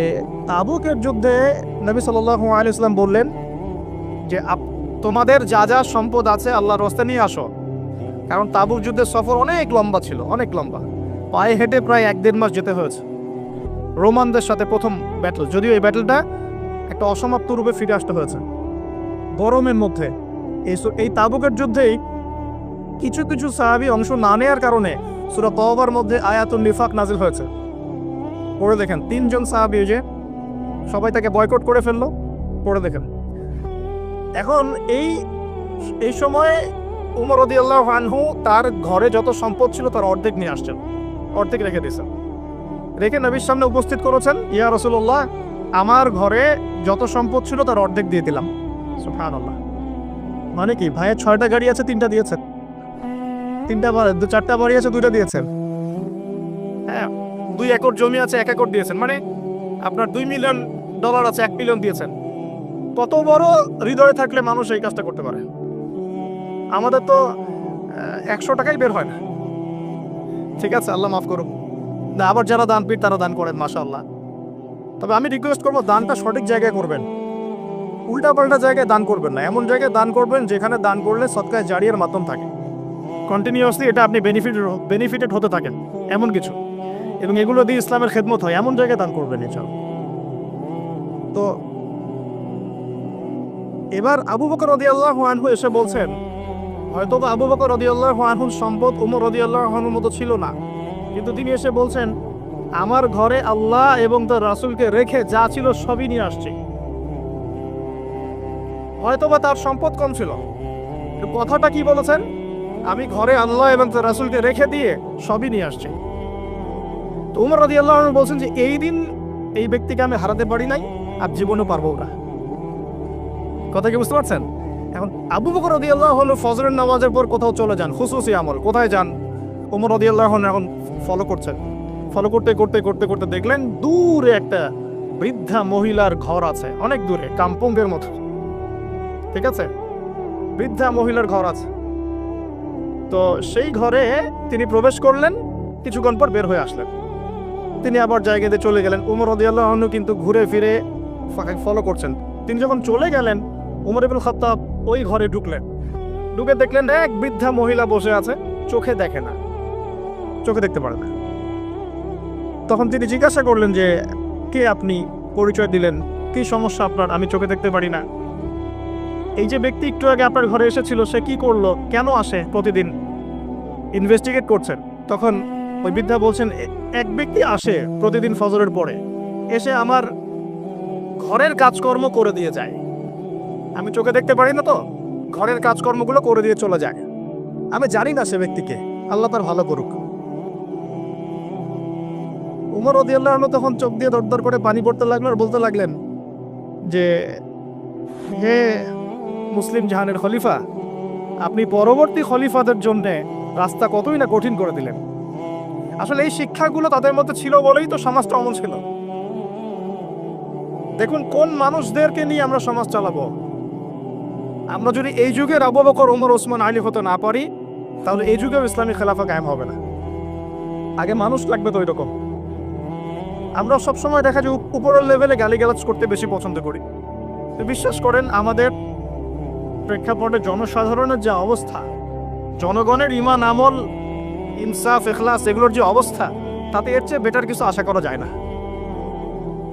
তাবুকের যুদ্ধে নবী সাল্লাল্লাহু আলাইহি ওয়াসাল্লাম বললেন যে তোমাদের যা যা সম্পদ আছে আল্লাহর রাস্তায় নিয়ে আসো, কারণ তাবুক যুদ্ধের সফর অনেক লম্বা ছিল, অনেক লম্বা, পায়ে হেঁটে প্রায় 1-1.5 মাস যেতে হয়েছে। রোমানদের সাথে প্রথম ব্যাটল, যদিও এই ব্যাটলটা একটা অসমাপ্ত রূপে ফিরে আসতে হয়েছে গরমের মধ্যে। এই তাবুকের যুদ্ধেই কিছু কিছু সাহাবী অংশ না নেওয়ার কারণে সূরা তাওবার মধ্যে আয়াতুন নিফাক নাজিল হয়েছে। পড়ে দেখেন, 3 জন সাহাবী যে সবাই তাকে বয়কট করে ফেললো, পড়ে দেখেন। এখন এই সময় উমর রাদিয়াল্লাহু আনহু তার ঘরে যত সম্পদ ছিল তার অর্ধেক নিয়ে আসছেন, অর্ধেক রেখে দিয়েছেন, রেখে নবীর সামনে উপস্থিত করেছেন, ইয়া রাসূলুল্লাহ, আমার ঘরে যত সম্পদ ছিল তার অর্ধেক দিয়ে দিলাম। সুবহানাল্লাহ। মানে কি, ভাইয়ের 6টা গাড়ি আছে, 3টা দিয়েছেন, 4টা বাড়ি আছে, 2টা দিয়েছেন, হ্যাঁ, 2 একর জমি আছে, 1 একর দিয়েছেন, মানে আপনার $2 মিলিয়ন আছে, 1 মিলিয়ন দিয়েছেন। কত বড় হৃদয় থাকলে মানুষ এই কাজটা করতে পারে? আমাদের তো 100 টাকাই বের হয় না। ঠিক আছে, আল্লাহ মাফ করুন। না, আবার যারা দানপীঠ তারা দান করেন, মাশাআল্লাহ। তবে আমি রিকোয়েস্ট করবো, দানটা সঠিক জায়গায় করবেন, উল্টাপাল্টা জায়গায় দান করবেন না। এমন জায়গায় দান করবেন যেখানে দান করলে সদকায়ে জারিয়ার মাধ্যম থাকে, কন্টিনিউয়াসলি এটা আপনি বেনিফিটেড হতে থাকেন, এমন কিছু, এবং এগুলো দিয়ে ইসলামের খেদমত হয়, এমন জায়গায় দান করবেন ইনশাআল্লাহ। তো এবার আবু বকর রাদিয়াল্লাহু আনহু এসে বলছেন, হয়তো বা আবু বকর রাদিয়াল্লাহু আনহুর সম্পদ ওমর রাদিয়াল্লাহু আনহুর মতো ছিল না, কিন্তু তিনি এসে বলছেন, আমার ঘরে আল্লাহ এবং তার রাসূলকে রেখে যা ছিল সবই নিয়ে আসছি। হয়তো বা তার সম্পদ কম ছিল, কথাটা কি বলেছেন? আমি ঘরে আল্লাহ এবং তার রাসূলকে রেখে দিয়ে সবই নিয়ে আসছি। তো ওমর রাদিয়াল্লাহু আনহু বলছেন যে এই দিন এই ব্যক্তিকে আমি হারাতে পারি নাই, আর জীবনেও পারবো না। কথা কি বুঝতে পারছেন? এখন আবু বকর রাদিয়াল্লাহু আনহু ফজরের নামাজের পর কোথাও চলে যান, খুসুসি আমল, কোথায় যান? ওমর রাদিয়াল্লাহু আনহু এখন ফলো করছেন। ফলো করতে করতে করতে করতে দেখলেন দূরে একটা বৃদ্ধা মহিলার ঘর আছে, অনেক দূরে, কাম্পঙ্গের মতো, ঠিক আছে, বৃদ্ধা মহিলার ঘর আছে। তো সেই ঘরে তিনি প্রবেশ করলেন, কিছুক্ষণ পর বের হয়ে আসলেন, তিনি আবার জায়গাতে চলে গেলেন। ওমর রাদিয়াল্লাহু আনহু কিন্তু ঘুরে ফিরে ফলো করছেন। তিনি যখন চলে গেলেন, ওমর ইবনে খাত্তাব ওই ঘরে ঢুকলেন, ঢুকে দেখলেন এক বৃদ্ধা মহিলা বসে আছে, চোখে দেখে না, চোখে দেখতে পারে না। তখন তিনি জিজ্ঞাসা করলেন যে কে আপনি, পরিচয় দিলেন, কি সমস্যা আপনার, আমি চোখে দেখতে পারি না। এই যে ব্যক্তি একটু আগে আপনার ঘরে এসেছিল সে কি করলো, কেন আসে প্রতিদিন, ইনভেস্টিগেট করছেন। তখন ওই বৃদ্ধা বলছেন, এক ব্যক্তি আসে প্রতিদিন ফজরের পরে, এসে আমার ঘরের কাজকর্ম করে দিয়ে যায়, আমি চোখে দেখতে পারি না, তো ঘরের কাজকর্মগুলো করে দিয়ে চলে যায়, আমি জানি না সে ব্যক্তিকে, আল্লাহ তার ভালো করুক। উমর রাদিয়াল্লাহু আনহু তখন চোখ দিয়ে দরদর করে পানি পড়তে লাগলো আর বলতে লাগলেন যে হে মুসলিম জাহানের খলিফা, আপনি পরবর্তী খলিফাদের জন্য রাস্তা কতই না কঠিন করে দিলেন। আসলে এই শিক্ষাগুলো তাদের মধ্যে ছিল বলেই তো সমাজটা অমন ছিল। দেখুন কোন মানুষদেরকে নিয়ে আমরা সমাজ চালাবো। আমরা যদি এই যুগের আবু বকর, ওমর, ওসমান, আলী হতে না পারি, তাহলে এই যুগেও ইসলামী খেলাফা কায়েম হবে না। আগে মানুষ লাগবে তো ওইরকম। আমরা সবসময় দেখা যায় উপরের লেভেলে গালিগালাজ করতে বেশি পছন্দ করি। তো বিশ্বাস করেন আমাদের প্রেক্ষাপটে জনসাধারণের যে অবস্থা, জনগণের ঈমান, আমল, ইনসাফ, ইখলাস এগুলোর যে অবস্থা, তাতে এর চেয়ে বেটার কিছু আশা করা যায় না।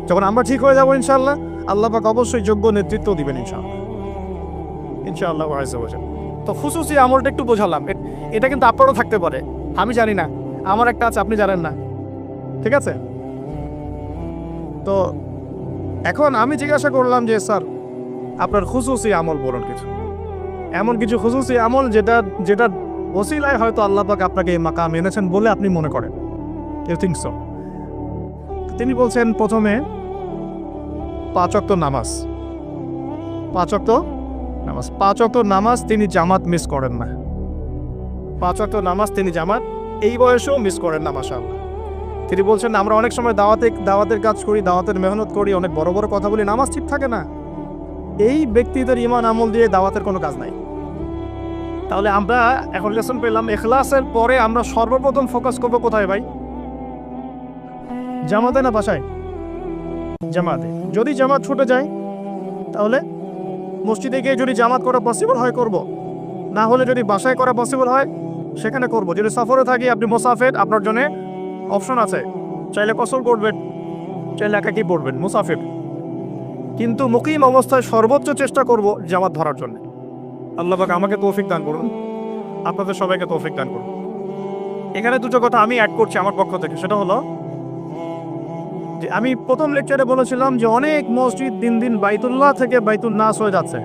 যখন আমরা ঠিক হয়ে যাবো ইনশাআল্লাহ, আল্লাহ পাক অবশ্যই যোগ্য নেতৃত্ব দিবেন ইনশাআল্লাহ, ইনশাআল্লাহ আযজা ওয়া জাল। তো খুশুসি আমলটা একটু বোঝালাম, এটা কিন্তু আপনারও থাকতে পারে, আমি জানি না, আমার একটা আছে আপনি জানেন না, ঠিক আছে? তো এখন আমি জিজ্ঞাসা করলাম যে স্যার আপনার খুশুসি আমল বলুন, কিছু এমন কিছু খুশুসি আমল যেটা ওসিলায় হয়তো আল্লাহ পাক আপনাকে এই মাকাম এনেছেন বলে আপনি মনে করেন, ইউ থিংক সো? তিনি বলছেন প্রথমে 5 ওয়াক্ত নামাজ। 5 ওয়াক্ত নামাজ তিনি জামাত মিস করেন না। 5 ওয়াক্ত নামাজ তিনি জামাত এই বয়সেও মিস করেন না, মাশাআল্লাহ। তিনি বলছেন আমরা অনেক সময় দাওয়াতের কাজ করি, দাওয়াতের মেহনত করি, অনেক বড় বড় কথা বলি, নামাজ ঠিক থাকে না। এই ব্যক্তিদের ঈমান আমল দিয়ে দাওয়াতের কোনো কাজ নাই। তাহলে আমরা এখন লেসন পেলাম, ইখলাসের পরে আমরা সর্বপ্রথম ফোকাস করবো কোথায় ভাই? জামাতে না বাসায়? জামাতে। যদি জামাত ছুটে যায় তাহলে মসজিদে গিয়ে যদি জামাত করা পসিবল হয় করব, না হলে যদি বাসায় করা পসিবল হয় সেখানে করব। যদি সফরে থাকি, আপনি মুসাফির, আপনার জন্য অপশন আছে, চাইলে কসর করবেন, চাইলে একাকি পড়বেন, মুসাফির। কিন্তু মুকিম অবস্থায় সর্বোচ্চ চেষ্টা করব জামাত ধরার জন্য। আল্লাহ পাক আমাকে তৌফিক দান করুন, আপনাদের সবাইকে তৌফিক দান করুন। এখানে দুটো কথা আমি অ্যাড করছি আমার পক্ষ থেকে, সেটা হলো যে আমি প্রথম লেকচারে বলেছিলাম যে অনেক মসজিদ দিন দিন বাইতুল্লাহ থেকে বাইতুল নাস হয়ে যাচ্ছে।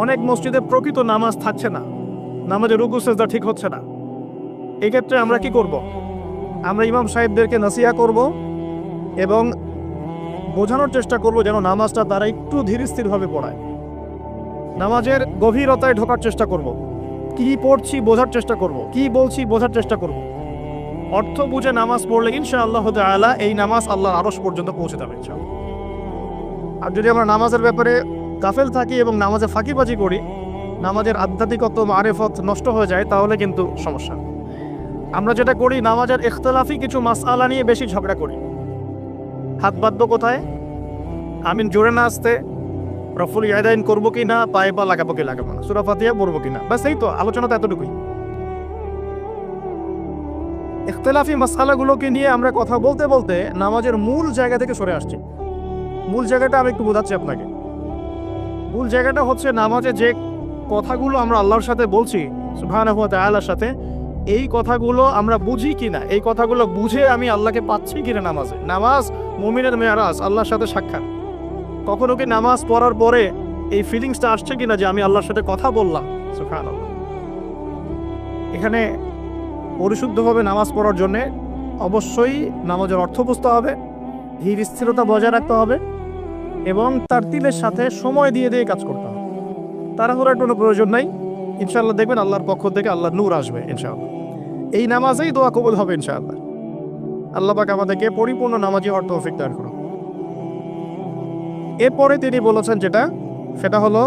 অনেক মসজিদে প্রকৃত নামাজ থাকছে না, নামাজের রুকু সেজদা ঠিক হচ্ছে না। এই ক্ষেত্রে আমরা কি করব? আমরা ইমাম সাহেবদেরকে নসিহা করব এবং বোঝানোর চেষ্টা করব যেন নামাজটা তারা একটু ধীর স্থিরভাবে পড়ায়। নামাজের গভীরতায় ঢোকার চেষ্টা করব, কি পড়ছি বোঝার চেষ্টা করব, কি বলছি বোঝার চেষ্টা করব। অর্থ বুঝে নামাজ পড়লে ইনশাআল্লাহ তাআলা এই নামাজ আল্লাহর আরশ পর্যন্ত পৌঁছে যাবে ইনশাআল্লাহ। আর যদি আমরা নামাজের ব্যাপারে গাফেল থাকি এবং নামাজে ফাঁকিবাজি করি, নামাজের আধ্যাত্মিকত্ব, মারিফত নষ্ট হয়ে যায়, তাহলে কিন্তু সমস্যা। আমরা যেটা করি, নামাজের ইখতিলাফি কিছু মাসআলা নিয়ে বেশি ঝগড়া করি। হাত বাঁধবো কোথায়, আমিন জোরে না আসতে, রফুল ইয়াদাইন করবো কি না, পায়ে পা লাগাবো কি লাগাবো না, সূরা ফাতিহা পড়বো কি না, ব্যাস এই তো আলোচনা, তো এতটুকুই। ইখতিলাফি মাসআলাগুলোকে নিয়ে আমরা কথা বলতে বলতে নামাজের মূল জায়গা থেকে সরে আসছি। মূল জায়গাটা আমি একটু বোঝাচ্ছি আপনাকে। মূল জায়গাটা হচ্ছে নামাজে যে কথাগুলো আমরা আল্লাহর সাথে বলছি, সুবহানাহু ওয়া তাআলার সাথে, এই কথাগুলো আমরা বুঝি কিনা, এই কথাগুলো বুঝে আমি আল্লাহকে পাচ্ছি কিনা নামাজে। নামাজ মুমিনের মেরাজ, আল্লাহর সাথে সাক্ষাৎ। কখনো কি নামাজ পড়ার পরে এই ফিলিংসটা আসছে কিনা যে আমি আল্লাহর সাথে কথা বললাম? সুবহানাল্লাহ। এখানে পরিশুদ্ধভাবে নামাজ পড়ার জন্যে অবশ্যই নামাজের অর্থ বুঝতে হবে, ধীর স্থিরতা বজায় রাখতে হবে এবং তারতিলের সাথে সময় দিয়ে দিয়ে কাজ করতে হবে। তাড়াহুড়ার কোনো প্রয়োজন নাই। ইনশাআল্লাহ দেখবেন আল্লাহর পক্ষ থেকে আল্লাহর নূর আসবে ইনশাআল্লাহ। এই নামাজেই দোয়া কবুল হবে ইনশাআল্লাহ। আল্লাহ পাক আমাদেরকে পরিপূর্ণ নামাজি হওয়ার তৌফিক দান করুন। এরপরে তিনি বলেছেন সেটা হলো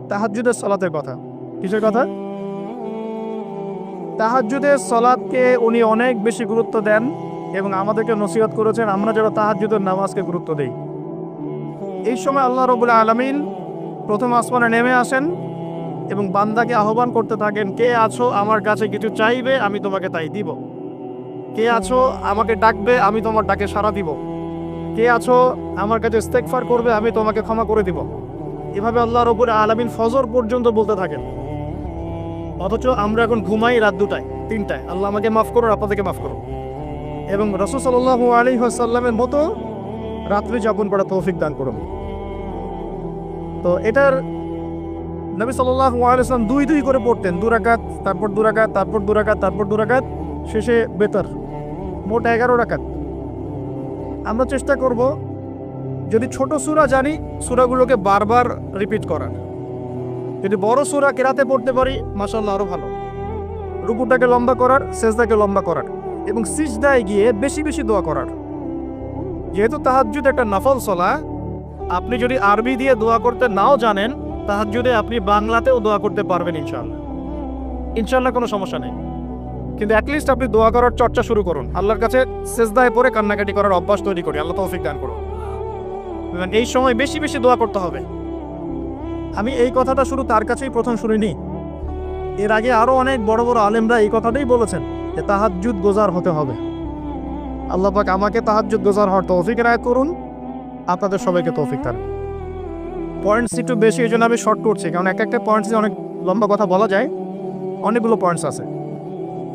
তাহাজ্জুদের সালাতের কথা। কিসের কথা? তাহাজ্জুদের সালাতকে উনি অনেক বেশি গুরুত্ব দেন এবং আমাদেরকে নসিহত করেছেন আমরা যেন তাহাজ্জুদের নামাজকে গুরুত্ব দেই। এই সময় আল্লাহ রাব্বুল আলামিন প্রথম আসমানে নেমে আসেন এবং বান্দাকে আহ্বান করতে থাকেন, কে আছো আমার কাছে কিছু চাইবে, আমি তোমাকে তাই দিব। কে আছো আমাকে ডাকবে, আমি তোমার ডাকে সাড়া দিব। কে আছো আমার কাছে ইস্তেগফার করবে, আমি তোমাকে ক্ষমা করে দিব। এভাবে আল্লাহ রাব্বুল আলামিন ফজর পর্যন্ত বলতে থাকেন। অথচ আমরা এখন ঘুমাই রাত 2টায় 3টায়। আল্লাহ আমাকে মাফ করুন, আপনাদেরকে মাফ করুন। এবং রাসূল সাল্লাল্লাহু আলাইহি ওয়াসাল্লামের মতো রাত্রি যাপন করা তৌফিক দান করুন। তো এটার নবী সাল্লাল্লাহু আলাইহি ওয়াসাল্লাম 2 করে পড়তেন, 2 রাকাত, তারপর 2 রাকাত, তারপর 2 রাকাত, তারপর 2 রাকাত, শেষে বেতর, মোট 11 রাকাত। আমরা চেষ্টা করব যদি ছোট সূরা জানি সূরাগুলোকে বারবার রিপিট করার। যদি বড় সূরা কেরাতে পড়তে পারি মাশাআল্লাহ আরো ভালো। রুকুটাকে লম্বা করার, সেজদাকে লম্বা করার, এবং সিজদায় গিয়ে বেশি বেশি দোয়া করার। যেহেতু তাহাজ্জুদ একটা নফল সালাত, আপনি যদি আরবি দিয়ে দোয়া করতে নাও জানেন, তাহাজ্জুদে আপনি বাংলাতেও দোয়া করতে পারবেন ইনশাআল্লাহ। ইনশাআল্লাহ কোনো সমস্যা নেই। কিন্তু অ্যাটলিস্ট আপনি দোয়া করার চর্চা শুরু করুন, আল্লাহর কাছে সেজদায় পড়ে কান্নাকাটি করার অভ্যাস তৈরি করি। আল্লাহ তৌফিক দান করুন। এই সময় বেশি বেশি দোয়া করতে হবে। আমি এই কথাটা শুধু তার কাছেই প্রথম শুনিনি, এর আগে আরো অনেক বড় বড় আলেমরা এই কথাটাই বলেছেন যে তাহাজ্জুদ গোজার হতে হবে। আল্লাহ পাক আমাকে তাহাজ্জুদ গোজার হওয়ার তৌফিক এনায়েত করুন, আপনাদের সবাইকে তৌফিক দান। পয়েন্টস একটু বেশি, এই জন্য আমি শর্ট করছি, কারণ একটা পয়েন্টসে অনেক লম্বা কথা বলা যায়, অনেকগুলো পয়েন্টস আছে।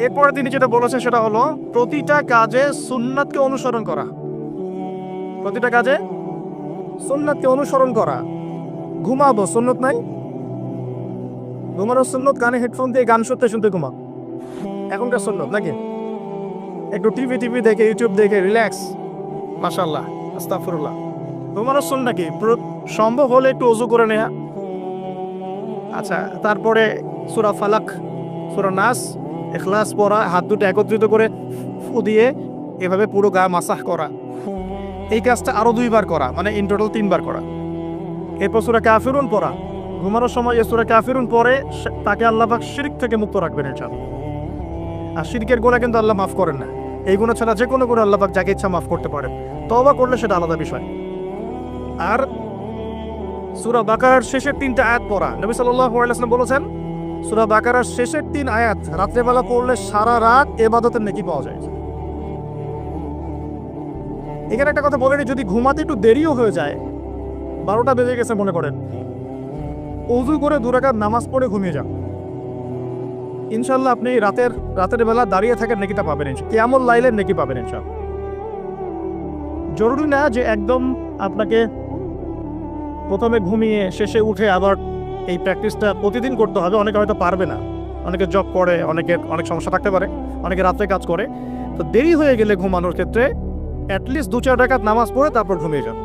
এরপরে তিনি যেটা বলেছেন সেটা হলো প্রতিটা কাজে সুন্নাতকে অনুসরণ করা। প্রতিটা কাজে সুন্নাতকে অনুসরণ করা। ঘুমাবো, সুন্নত নাই? ঘুমানোর সুন্নত কানে হেডফোন দিয়ে গান শুনতে শুনতে ঘুমা, এখনকার সুন্নত নাকি? একটু টিভি দেখে, ইউটিউব দেখে রিল্যাক্স, মাশাআল্লাহ, আস্তাগফিরুল্লাহ। ঘুমানোর সুন্নাত কি? সম্ভব হলে একটু ওযু করে নেয়া। আচ্ছা, তারপরে সূরা ফালাক, সূরা নাস, ইখলাস পড়া, হাত দুটো একত্রিত করে ফু দিয়ে এভাবে পুরো গা মাসাহ করা। এই কাজটা আরো 2 বার করা, মানে ইন টোটাল 3 বার করা। এরপর সূরা কাফিরুন পড়া। ঘুমানোর সময় এই সূরা কাফিরুন পড়ে তাকে আল্লাহ পাক শিরক থেকে মুক্ত রাখবেন ইনশাআল্লাহ। আর শিরকের গুনাহ কিন্তু আল্লাহ মাফ করেন না। এই গুনাহ ছাড়া যে কোনো গুনাহ আল্লাহ পাক যাকে ইচ্ছা মাফ করতে পারেন, তওবা করলে সেটা আলাদা বিষয়। আর সূরা বাকারার শেষের 3টা আয়াত পড়া। নবী সাল্লাল্লাহু আলাইহি ওয়াসাল্লাম বলেছেন, সূরা বাকারার শেষের 3 আয়াত রাত্রেবেলা পড়লে সারা রাত ইবাদতের নেকি পাওয়া যায়। এখানে একটা কথা বলে নিই, যদি ঘুমাতে একটু দেরিও হয়ে যায়, 12টা বেজে গেছে মনে করেন, ওযু করে 2 রাকাত নামাজ পড়ে ঘুমিয়ে যান, ইনশাআল্লাহ আপনি রাতের বেলা দাঁড়িয়ে থাকার নেকিটা পাবেন, কিয়ামুল লাইলের নেকি পাবেন ইনশাআল্লাহ। জরুরি না যে একদম আপনাকে প্রথমে ঘুমিয়ে শেষে উঠে আবার এই প্র্যাকটিসটা প্রতিদিন করতে হবে। অনেকে হয়তো পারবে না, অনেকে জব করে, অনেক সমস্যা থাকতে পারে, অনেকে রাত্রে কাজ করে। তো দেরি হয়ে গেলে ঘুমানোর ক্ষেত্রে অ্যাটলিস্ট 2-4 রাকাত নামাজ পড়ে তারপর ঘুমিয়ে যান।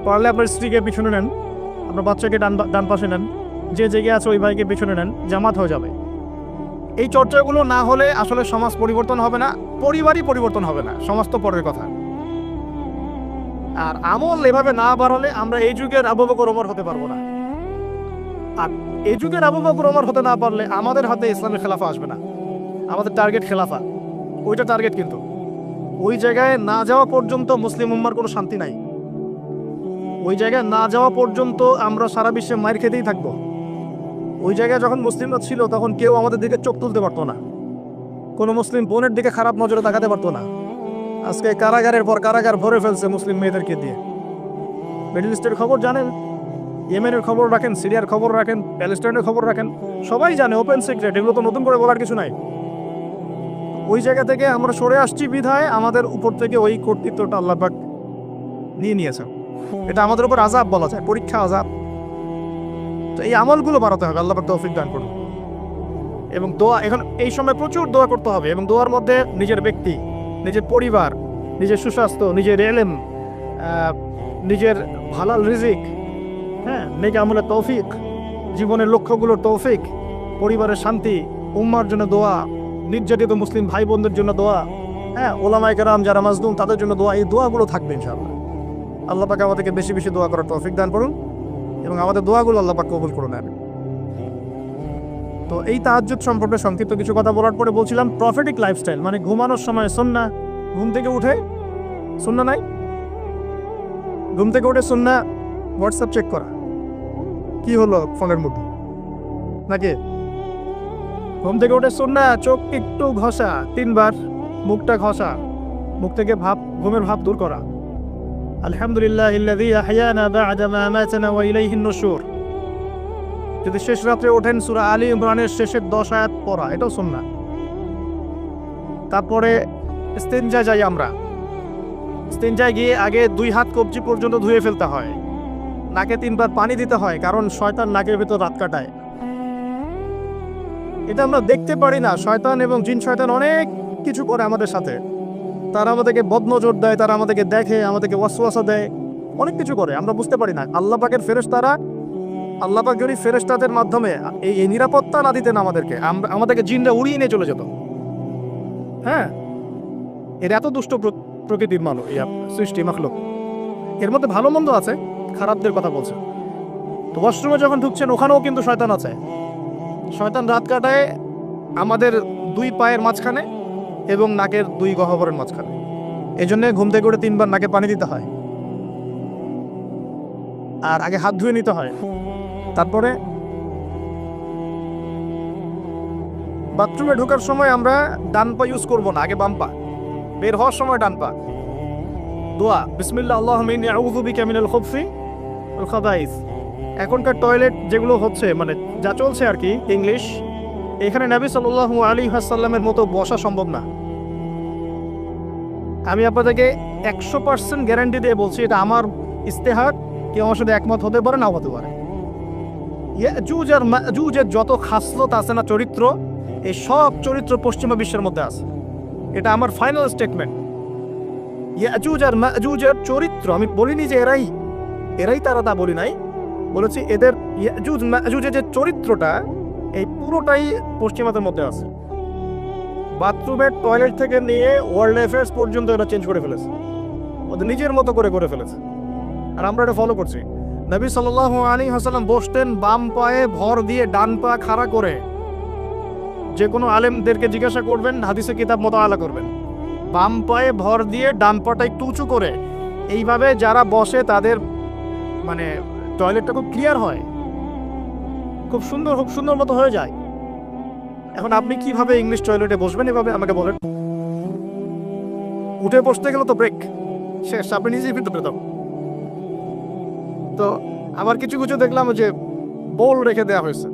পারলে আপনার স্ত্রীকে পিছনে নেন, আপনার বাচ্চাকে ডান পাশে নেন, যে জেগে আছে ওই ভাইকে পিছনে নেন, জামাত হয়ে যাবে। এই চর্চাগুলো না হলে আসলে সমাজ পরিবর্তন হবে না, পরিবারই পরিবর্তন হবে না, সমাজ তো পরের কথা। আর আমল এভাবে না বাড়ালে আমরা এই যুগের আবু বকর ওমর হতে পারবো না। আর এই যুগের আবু বকর ওমর হতে না পারলে আমাদের হাতে ইসলামের খেলাফা আসবে না। আমাদের টার্গেট খেলাফা, ওইটা টার্গেট, কিন্তু ওই জায়গায় না যাওয়া পর্যন্ত মুসলিম উম্মার কোনো শান্তি নাই। ওই জায়গায় না যাওয়া পর্যন্ত আমরা সারা বিশ্বে মাইর খেতেই থাকবো। ওই জায়গায় যখন মুসলিমরা ছিল তখন কেউ আমাদের দিকে চোখ তুলতে পারতো না, কোনো মুসলিম বোনের দিকে খারাপ নজরে তাকাতে পারতো না। আজকে কারাগারের পর কারাগার ভরে ফেলছে মুসলিম মেয়েদেরকে দিয়ে। মিডল ইস্টের খবর জানেন, ইয়েমেনের খবর রাখেন, সিরিয়ার খবর রাখেন, প্যালেস্টাইনের খবর রাখেন, সবাই জানে, ওপেন সিক্রেট, এগুলো তো নতুন করে বলার কিছু নাই। ওই জায়গা থেকে আমরা সরে আসছি বিধায় আমাদের উপর থেকে ওই কর্তৃত্বটা আল্লাহ পাক নিয়ে নিয়েছে। এটা আমাদের উপর আযাব বলা যায়, পরীক্ষা, আযাব। তো এই আমলগুলো বাড়াতে হবে, আল্লাহ পাক তৌফিক দান করুন। এবং দোয়া, এখন এই সময় প্রচুর দোয়া করতে হবে, এবং দোয়ার মধ্যে নিজের ব্যক্তি, নিজের পরিবার, নিজের সুস্বাস্থ্য, নিজের এলেম, নিজের হালাল রিজিক, হ্যাঁ, নেক আমলের তৌফিক, জীবনের লক্ষ্যগুলোর তৌফিক, পরিবারের শান্তি, উম্মার জন্য দোয়া, নির্যাতিত মুসলিম ভাই বোনদের জন্য দোয়া, হ্যাঁ, ওলামায়ে কেরাম যারা মাজলুম তাদের জন্য দোয়া। এই দোয়াগুলো থাকবে ইনশাআল্লাহ। আল্লাহ পাক আমাদেরকে বেশি বেশি দোয়া করার তৌফিক দান করুন, এবং আমাদের দোয়াগুলো আল্লাহ পাক কবুল করে নেন। তো এই তাহাজ্জুদ সম্পর্কে সংক্ষিপ্ত কিছু কথা বলার পরে বলছিলাম প্রফেটিক লাইফস্টাইল, মানে ঘুমানোর সময় সুন্নাহ, ঘুম থেকে উঠে সুন্নাহ নাই, ঘুম থেকে উঠে সুন্নাহ হোয়াটসঅ্যাপ চেক করা, কি হলো ফোনের মধ্যে নাকি? ঘুম থেকে উঠে সুন্নাহ চোখ একটু ঘষা, 3 বার মুখটা ঘষা, মুখ থেকে ঘুমের ভাব দূর করা। আলহামদুলিল্লাহিল্লাযী আহইয়ানা বা'দা মা আমাতানা ওয়া ইলাইহিন নুশুর। যদি শেষ রাত্রে ওঠেন সূরা আলী ইমরানের শেষের 10 আয়াত পড়া, এটাও সুন্নাহ। তারপরে ইস্তিনজা যাই আমরা, ইস্তিনজায় গিয়ে আগে 2 হাত কবজি পর্যন্ত ধুয়ে ফেলতে হয়, নাকে 3 বার পানি দিতে হয়, কারণ শয়তান নাকের ভেতর রাত কাটায়। এটা আমরা দেখতে পারি না, শয়তান এবং জিন শয়তান অনেক কিছু করে আমাদের সাথে। তারা আমাদেরকে বদনজর দেয়, তারা আমাদেরকে দেখে, আমাদেরকে ওয়াসওয়াসা দেয়, অনেক কিছু করে, আমরা বুঝতে পারি না। আল্লাহ পাকের ফেরেশতারা আল্লাহ পাক যদি ফেরেশতাদের মাধ্যমে এই নিরাপত্তা না দিতেন আমাদেরকে জিনরা উড়িয়ে নিয়ে চলে যেত। হ্যাঁ, এর এত দুষ্ট প্রকৃতির মানুষ সৃষ্টি মাখলুক। এর মধ্যে ভালো মন্দ আছে, খারাপদের কথা বলছে। তো ওয়াশরুমে যখন ঢুকছেন ওখানেও কিন্তু শয়তান আছে। শয়তান রাত কাটায় আমাদের 2 পায়ের মাঝখানে এবং নাকের 2 গহ্বরের মাঝখানে। এই জন্যে ঘুম থেকে উঠে 3 বার নাকে পানি দিতে হয়, আর আগে হাত ধুয়ে নিতে হয়। তারপরে বাথরুমে ঢোকার সময় আমরা ডান পা ইউজ করবো না, আগে বাম পা। বের হওয়ার সময় ডান পা। দোয়া বিসমিল্লাহ আল্লাহুম্মা ইন্নী আউযু বিকা মিনাল খুবসি ওয়াল খাবাইস। এখনকার টয়লেট যেগুলো হচ্ছে, মানে যা চলছে আর কি, ইংলিশ, এখানে নবী সাল্লাল্লাহু আলাইহি ওয়াসাল্লামের মতো বসা সম্ভব না। আমি আপনাদেরকে 100% গ্যারান্টি দিয়ে বলছি, এটা আমার ইস্তেহার, কেউ আমার সাথে একমত হতে পারে, নাও হতে পারে। ইয়াজুজ আর মাজুজের যত খাসলত আছে না, চরিত্র, এই সব চরিত্র পশ্চিমা বিশ্বের মধ্যে আছে। এটা আমার ফাইনাল স্টেটমেন্ট। ইয়াজুজ আর মাজুজের চরিত্র, আমি বলিনি যে এরাই তারা, তা বলি নাই, বলেছি এদের ইয়াজুজ মাজুজের যে চরিত্রটা, এই পুরোটাই পশ্চিমাদের মধ্যে আছে। বাথরুমের টয়লেট থেকে নিয়ে ওয়ার্ল্ড অ্যাফেয়ার্স পর্যন্ত এরা চেঞ্জ করে ফেলেছে, ওদের নিজের মতো করে ফেলেছে, আর আমরা এটা ফলো করছি। নবী সাল্লাল্লাহু আলাইহি ওয়াসাল্লাম বসতেন বাম পায়ে ভর দিয়ে, ডান পা খাড়া করে। যে কোনো আলেমদেরকে জিজ্ঞাসা করবেন, হাদিসের কিতাব মোতালা করবেন, বাম পায়ে ভর দিয়ে ডান পাটা একটু উঁচু করে, এইভাবে যারা বসে তাদের মানে টয়লেটটা খুব ক্লিয়ার হয়, খুব সুন্দর মতো হয়ে যায়। এখন আপনি কিভাবে ইংলিশ টয়লেটে বসবেন এভাবে আমাকে বলেন? উঠে বসতে গেলে তো ব্রেক শেষ, আপনি নিজেই ফিরতে পেতাম। তো আবার কিছু দেখলাম যে বোল রেখে দেওয়া হয়েছে,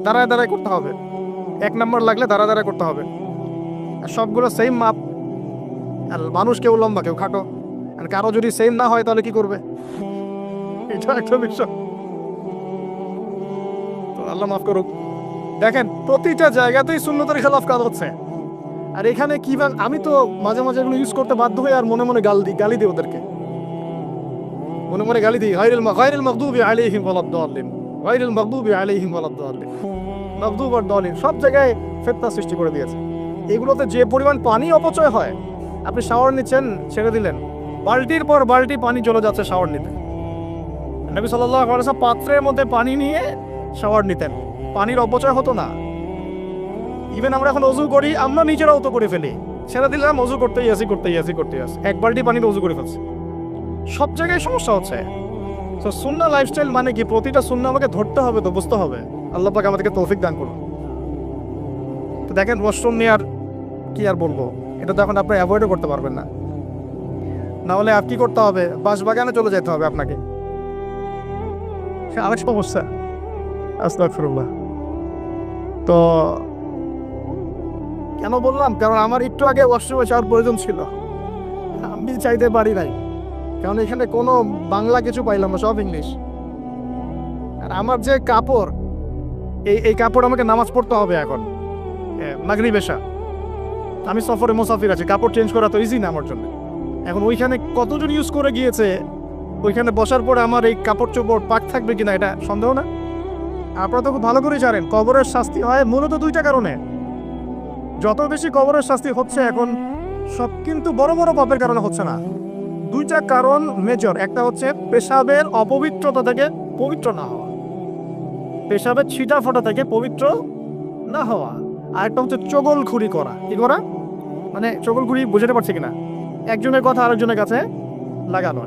দাঁড়ায় করতে হবে, 1 নম্বর লাগলে দাঁড়ায় করতে হবে, আর সবগুলো সেম মাপ, আর মানুষ কেউ লম্বা কেউ খাটো, আর কারো যদি সেম না হয় তাহলে কি করবে? এটা একটা বিষয়। তো আল্লাহ মাফ করুক। দেখেন, প্রতিটা জায়গাতেই সুন্নতের খেলাফ কাজ হচ্ছে, আর এখানে কিভাবে আমি তো মাঝে এগুলো ইউজ করতে বাধ্য হই, আর মনে গালি দিই ওদেরকে, মনে গালি দিই, গায়রিল মাগদুবি আলাইহিম ওয়ালাদ-দাল্লিন, গায়রিল মাগদুবি আলাইহিম ওয়ালাদ-দাল্লিন, মাগদুব আর দাল্লিন, সব জায়গায় ফিতনা সৃষ্টি করে দিয়েছে। এগুলোতে যে পরিমাণ পানি অপচয় হয়, আপনি শাওয়ার নিচ্ছেন, ছেড়ে দিলেন, বালতির পর বালতি পানি চলে যাচ্ছে শাওয়ার নিতে। নবী সাল্লাল্লাহু আলাইহি ওয়াসাল্লাম পাত্রের মধ্যে পানি নিয়ে শাওয়ার নিতেন, পানির অপচয় হতো না। ইভেন আমরা এখন ওযু করি, আমরা নিজেরাও তো করে ফেলি, ছেড়ে দিলাম, ওযু করতেই আসি, 1 বালতি পানিতে ওযু করে ফেলছি। সব জায়গায় সমস্যা হচ্ছে। তো সুন্নাহ লাইফস্টাইল মানে কি? প্রতিটা সুন্নাহ আমাকে ধরতে হবে, তো বুঝতে হবে। আল্লাহ পাক আমাদেরকে তৌফিক দান করুন। তো দেখেন, ওয়াশরুম নিয়ে আর কি আর বলবো, এটা তো এখন আপনি অ্যাভয়েডও করতে পারবেন না। না হলে আর কি করতে হবে? বাগানে চলে যেতে হবে আপনাকে, আরেক সমস্যা। আস্তাগফিরুল্লাহ। তো কেন বললাম? কারণ আমার একটু আগে ওয়াশরুমে যাওয়ার প্রয়োজন ছিল, আমি চাইতে পারি নাই, কারণ এখানে কোনো বাংলা কিছু পাইলাম না, সব ইংলিশ। আর আমার যে কাপড়, এই কাপড় আমাকে নামাজ পড়তে হবে এখন, মাগরিব এশা। আমি সফরে মুসাফির আছি, কাপড় চেঞ্জ করা তো ইজি না আমার জন্য। এখন ওইখানে কতজন ইউজ করে গিয়েছে, ওইখানে বসার পরে আমার এই কাপড় চোপড় পাক থাকবে কিনা, এটা সন্দেহ না? আপনারা তো খুব ভালো করে জানেন কবরের শাস্তি হয় মূলত 2টা কারণে। যত বেশি কবরের শাস্তি হচ্ছে এখন, সব কিন্তু বড় পাপের কারণে হচ্ছে না। 2টা কারণ মেজর। একটা হচ্ছে পেশাবের অপবিত্রতা থেকে পবিত্র না হওয়া, পেশাবের ছিটা ফোটা থেকে পবিত্র না হওয়া। আর একটা হচ্ছে চগলখুরি করা। কি করা? মানে চগলখুরি বুঝতে পারছি কিনা, একজনের কথা আরেকজনের কাছে লাগানো,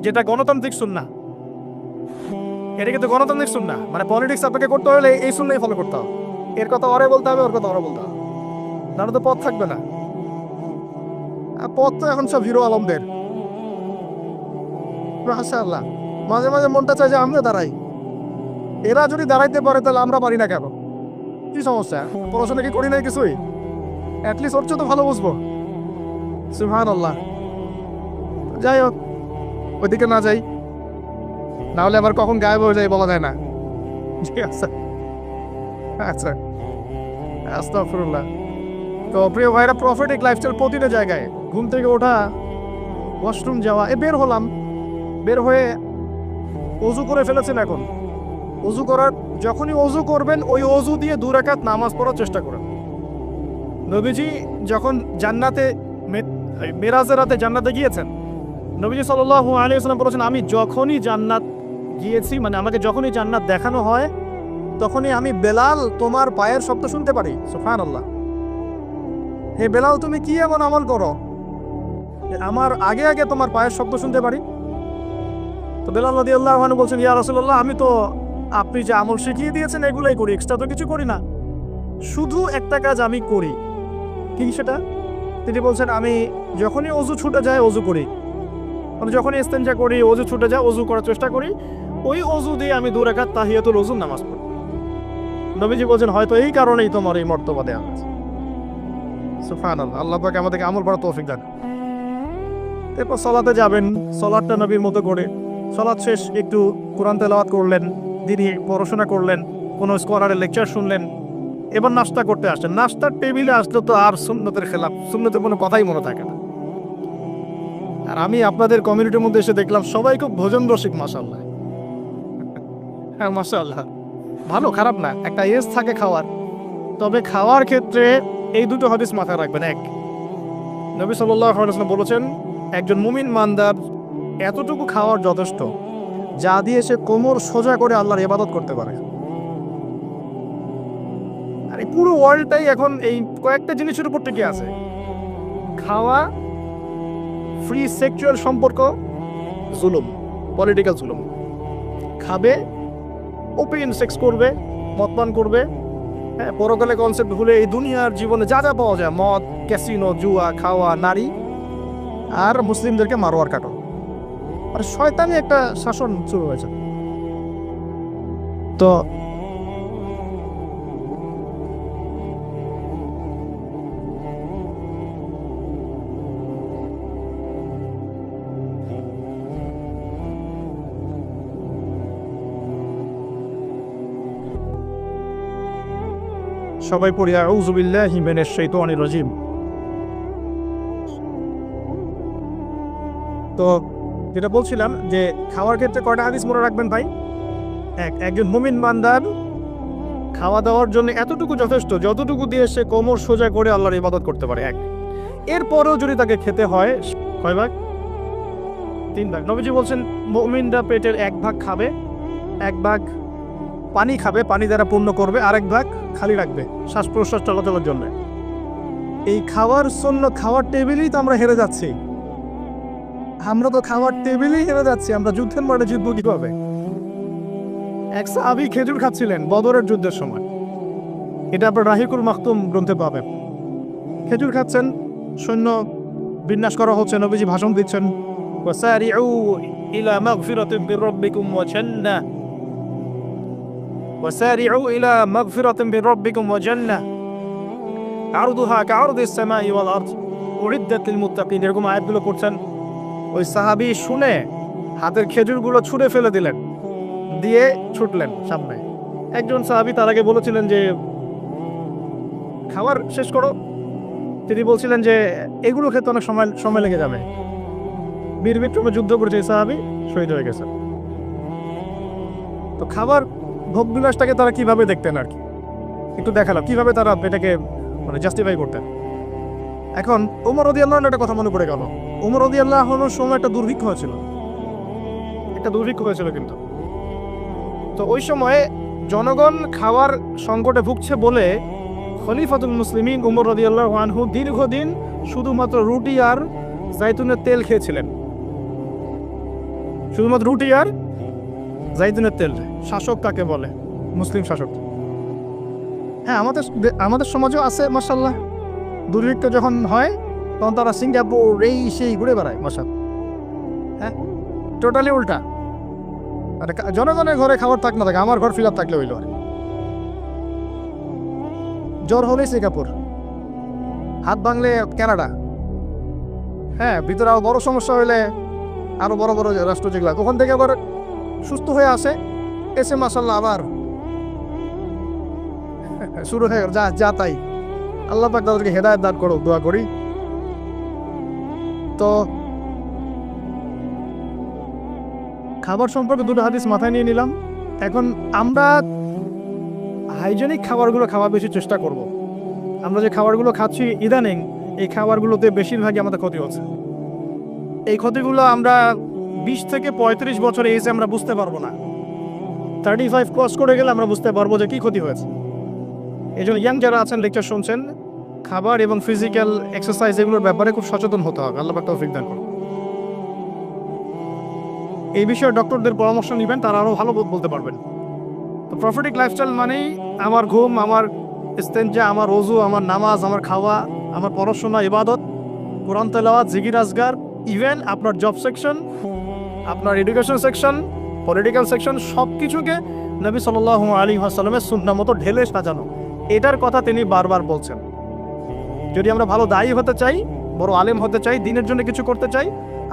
যেটা গণতান্ত্রিক সুন্নাহ। এটা কিন্তু গণতান্ত্রিক সুন্নাহ, মানে পলিটিক্স আপনাকে করতে হলে এই সুন্নাহই ফলো করতে হবে। এর কথা ওরে বলতে হবে, ওর কথা ওরা বলতে হবে, নাহলে তো পথ থাকবে না। পথ তো এখন সব হিরো আলমদের। মাশাআল্লাহ, মাঝে মনটা চায় যে আমরা দাঁড়াই। এরা যদি দাঁড়াইতে পারে তাহলে আমরা পারি না কেন? কি সমস্যা? পড়াশোনা কি করি নাই কিছুই? অ্যাটলিস্ট ওর তো ভালো বুঝবো। সুবহানাল্লাহ। যাই হোক, ওইদিকে না যাই, না হলে আবার কখন গায়েব হয়ে যায় বলা যায় না। ঠিক আছে, আচ্ছা, আস্তাগফিরুল্লাহ। তো প্রিয় ভাইরা, প্রফিটিক লাইফস্টাইল প্রতিটা জায়গায়, ঘুম থেকে ওঠা, ওয়াশরুম যাওয়া, বের হলাম, বের হয়ে অজু করে ফেলেছেন, এখন অজু করার যখনই অজু করবেন ওই অজু দিয়ে 2 রাকাত নামাজ পড়ার চেষ্টা করেন। নবীজি যখন জান্নাতে মেরাজের রাতে জান্নাতে গিয়েছেন, নবীজি সাল্লাল্লাহু আলাইহি ওয়াসাল্লাম বলেছেন, আমি যখনই জান্নাত গিয়েছি, মানে আমাকে যখনই জান্নাত দেখানো হয় তখনই আমি বেলাল তোমার পায়ের শব্দ শুনতে পারি। সুবহানাল্লাহ। হে বেলাল, তুমি কি এমন আমল করো আমার আগে আগে তোমার পায়ের শব্দ শুনতে পারি? তো বেলাল রাদিয়াল্লাহু আনহু বলছেন, ইয়া রাসূলুল্লাহ, আমি তো আপনি যে আমল শিখিয়ে দিয়েছেন এগুলাই করি, এক্সট্রা তো কিছু করি না। শুধু একটা কাজ আমি করি। কি সেটা? তিনি বলছেন, আমি যখনই অজু ছুটে যায় অজু করি, আমি যখনই ইস্তেনজা করি, অজু ছুটে যায় অজু করার চেষ্টা করি, ওই অজু দিয়ে আমি 2 রাকাত তাহিয়াতুল ওযু নামাজ পড়ি। নবীজি বলছেন, হয়তো এই কারণেই তোমার এই মর্তবা দেওয়া হয়েছে। সুবহানাল্লাহ। আল্লাহ পাক আমাদেরকে আমল করার তৌফিক দান। এরপর সালাতে যাবেন, সালাতটা নবীর মতো করে, সালাত শেষ একটু কোরআন তেলাওয়াত করলেন, দিনই পড়াশোনা করলেন, কোনো স্কলারের লেকচার শুনলেন, এবার নাস্তা করতে আসছেন। নাস্তার টেবিলে আসলে তো আর সুন্নতের খেলাফ, সুন্নতের কোনো কথাই মনে থাকে না। আর আমি আপনাদের কমিউনিটির মধ্যে এসে দেখলাম সবাই খুব ভোজন রসিক, মাশাআল্লাহ। হ্যাঁ মাশাআল্লাহ, ভালো, খারাপ না, একটা এজ থাকে খাওয়ার। তবে খাওয়ার ক্ষেত্রে এই দুটো হাদিস মাথায় রাখবেন। এক, নবী সাল্লাল্লাহু আলাইহি ওয়াসাল্লাম বলেছেন, একজন মুমিন মানদার এতটুকু খাওয়ার যথেষ্ট যা দিয়ে সে কোমর সোজা করে আল্লাহর ইবাদত করতে পারে। আর এই পুরো ওয়ার্ল্ডটাই এখন এই কয়েকটা জিনিসের উপর টিকে আছে: খাওয়া, ফ্রি সেক্সুয়াল সম্পর্ক, জুলুম, পলিটিক্যাল জুলুম। খাবে, ওপেন সেক্স করবে, মদপান করবে, হ্যাঁ, পরকালে কনসেপ্ট ভুলে এই দুনিয়ার জীবনে যা যা পাওয়া যায়, মদ, ক্যাসিনো, জুয়া, খাওয়া, নারী, আর মুসলিমদেরকে মারোয়ার কাটো। আর শয়তানি একটা শাসন শুরু হয়েছে। তো সবাই পড়ি আউযু বিল্লাহি মিনাশ শাইতানির রাজিম। তো যেটা বলছিলাম যে খাওয়ার ক্ষেত্রে কয়টা হাদিস মনে রাখবেন ভাই? একজন মুমিন বান্দার খাওয়া দাওয়ার জন্য এতটুকু যথেষ্ট যতটুকু দিয়ে সে কোমর সোজা করে আল্লাহর ইবাদত করতে পারে। এক, এরপরেও যদি তাকে খেতে হয়, কয় ভাগ? 3 ভাগ। নবীজি বলছেন, মুমিনরা পেটের 1 ভাগ খাবে, 1 ভাগ পানি খাবে, পানি দ্বারা পূর্ণ করবে, আরেক ভাগ খালি রাখবে শ্বাস প্রশ্বাস চলাচলের জন্য। এই খাওয়ার জন্য খাওয়ার টেবিলেই তো আমরা হেরে যাচ্ছি। আমরা তো খাওয়ার টেবিলেই হেরে যাচ্ছি। আমরা যুদ্ধের মাঠে জিতবো কিভাবে? এক সাহাবী খেজুর খাচ্ছিলেন বদরের যুদ্ধের সময়, এটা আপনার রাহিকুল মাখতুম গ্রন্থে পাবেন। খেজুর খাচ্ছেন, সৈন্য বিন্যাস করা হচ্ছে, নবীজি ভাষণ দিচ্ছেন, ওয়াসারিউ ইলা মাগফিরাতিন মির রাব্বিকুম ওয়া জান্নাহ, ওয়াসারিউ ইলা মাগফিরাতিন মির রাব্বিকুম ওয়া জান্নাহ আরদুহা কাআরদিস সামাই ওয়াল আরদ উইদ্দাত লিল মুত্তাকিন। এরকম আয়াতগুলো পড়ছেন। ওই সাহাবী শুনে হাতের খেজুরগুলো ছুঁড়ে ফেলে দিলেন, দিয়ে ছুটলেন সামনে। একজন সাহাবী তার আগে বলেছিলেন যে খাবার শেষ করো। তিনি বলছিলেন যে এগুলো খেতে অনেক সময় লেগে যাবে। বীর বিক্রমে যুদ্ধ করেছে এই সাহাবী, শহীদ হয়ে গেছে। তো খাবার ভোগ বিলাসটাকে তারা কিভাবে দেখতেন আর কি একটু দেখালাম, কিভাবে তারা এটাকে মানে জাস্টিফাই করতেন। এখন ওমর রাদিয়াল্লাহু আনহু একটা কথা মনে পড়ে গেল। ওমর রাদিয়াল্লাহু আনহুর সময় একটা দুর্ভিক্ষ হয়েছিল, কিন্তু তো ওই সময়ে জনগণ খাওয়ার সংকটে ভুগছে বলে খলিফাতুল মুসলিমিন ওমর রাদিয়াল্লাহু আনহু দীর্ঘদিন শুধুমাত্র রুটি আর জাইতুনের তেল খেয়েছিলেন। শুধুমাত্র রুটি আর জাইতুনের তেল। শাসক কাকে বলে? মুসলিম শাসক। হ্যাঁ, আমাদের সমাজেও আছে মাশাআল্লাহ। দুর্ভিক্ষ যখন হয় তখন তারা সিঙ্গাপুর এই সেই ঘুরে বেড়ায় মাশাআল্লাহ। হ্যাঁ, টোটালি উল্টা। আর জনগণের ঘরে খাবার থাক না থাকে, আমার ঘর ফিল আপ থাকলে হইল। আর জ্বর হলেই সিঙ্গাপুর, হাত ভাঙলে কানাডা। হ্যাঁ, ভিতরে আরো বড় সমস্যা হইলে আরো বড় বড় রাষ্ট্র যেগুলো, ওখান থেকে আবার সুস্থ হয়ে আসে এসে মাশাআল্লাহ আবার শুরু হয়ে যা তাই। আল্লাহ পাক তাদেরকে হেদায়েত দান করো, দোয়া করি। তো খাবার সম্পর্কে দুটো হাদিস মাথায় নিয়ে নিলাম। এখন আমরা হাইজেনিক খাবারগুলো খাওয়ার বেশি চেষ্টা করব। আমরা যে খাবারগুলো খাচ্ছি ইদানিং, এই খাবারগুলোতে বেশিরভাগই আমাদের ক্ষতি হচ্ছে। এই ক্ষতিগুলো আমরা 20 থেকে 35 বছর এজে আমরা বুঝতে পারবো না, 35 ক্রস করে গেলে আমরা বুঝতে পারবো যে কী ক্ষতি হয়েছে। এই জন্য ইয়াং যারা আছেন, লেকচার শুনছেন, খাবার এবং ফিজিক্যাল এক্সারসাইজ এগুলোর ব্যাপারে খুব সচেতন হতে হবে। আল্লাহ পাক তৌফিক দান করুন। এই বিষয়ে ডক্টরদের পরামর্শ নেবেন, তারা আরও ভালো বলতে পারবেন। তো প্রফিটিক লাইফস্টাইল মানেই আমার ঘুম, আমার ইস্তেঞ্জা, আমার ওযু, আমার নামাজ, আমার খাওয়া, আমার পড়াশোনা, ইবাদত, কোরআন তেলাওয়াত, জিকির আজগার, ইভেন আপনার জব সেকশন, আপনার এডুকেশন সেকশন, পলিটিক্যাল সেকশন, সব কিছুকে নবী সাল্লাল্লাহু আলাইহি ওয়াসাল্লামের সুন্নাহ মতো ঢেলে সাজানো, এটার কথা তিনি বারবার বলছেন। যদি আমরা ভালো দায়ী হতে চাই, বড় আলেম হতে চাই, দিনের জন্য কিছু করতে চাই,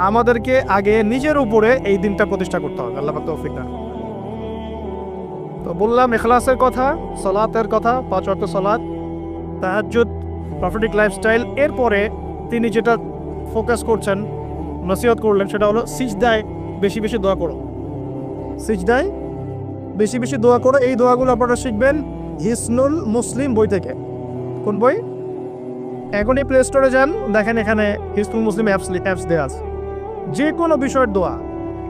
আমাদেরকে আগে নিজের উপরে এই দিনটা প্রতিষ্ঠা করতে হবে। আল্লাহ পাক তৌফিক দান। তো বললাম ইখলাসের কথা, সালাতের কথা, 5 ওয়াক্ত সালাত, তাহাজ্জুদ, প্রফিটিক লাইফস্টাইল। এরপরে তিনি যেটা ফোকাস করছেন, নসিহত করলেন, সেটা হলো সিজদায় বেশি বেশি দোয়া করো। সিজদায় বেশি বেশি দোয়া করো। এই দোয়াগুলো আপনারা শিখবেন হিসনুল মুসলিম বই থেকে। কোন বই? এখনই প্লে স্টোরে যান, দেখেন এখানে হিসনুল মুসলিম অ্যাপস দেওয়া আছে। যে কোনো বিষয়ের দোয়া,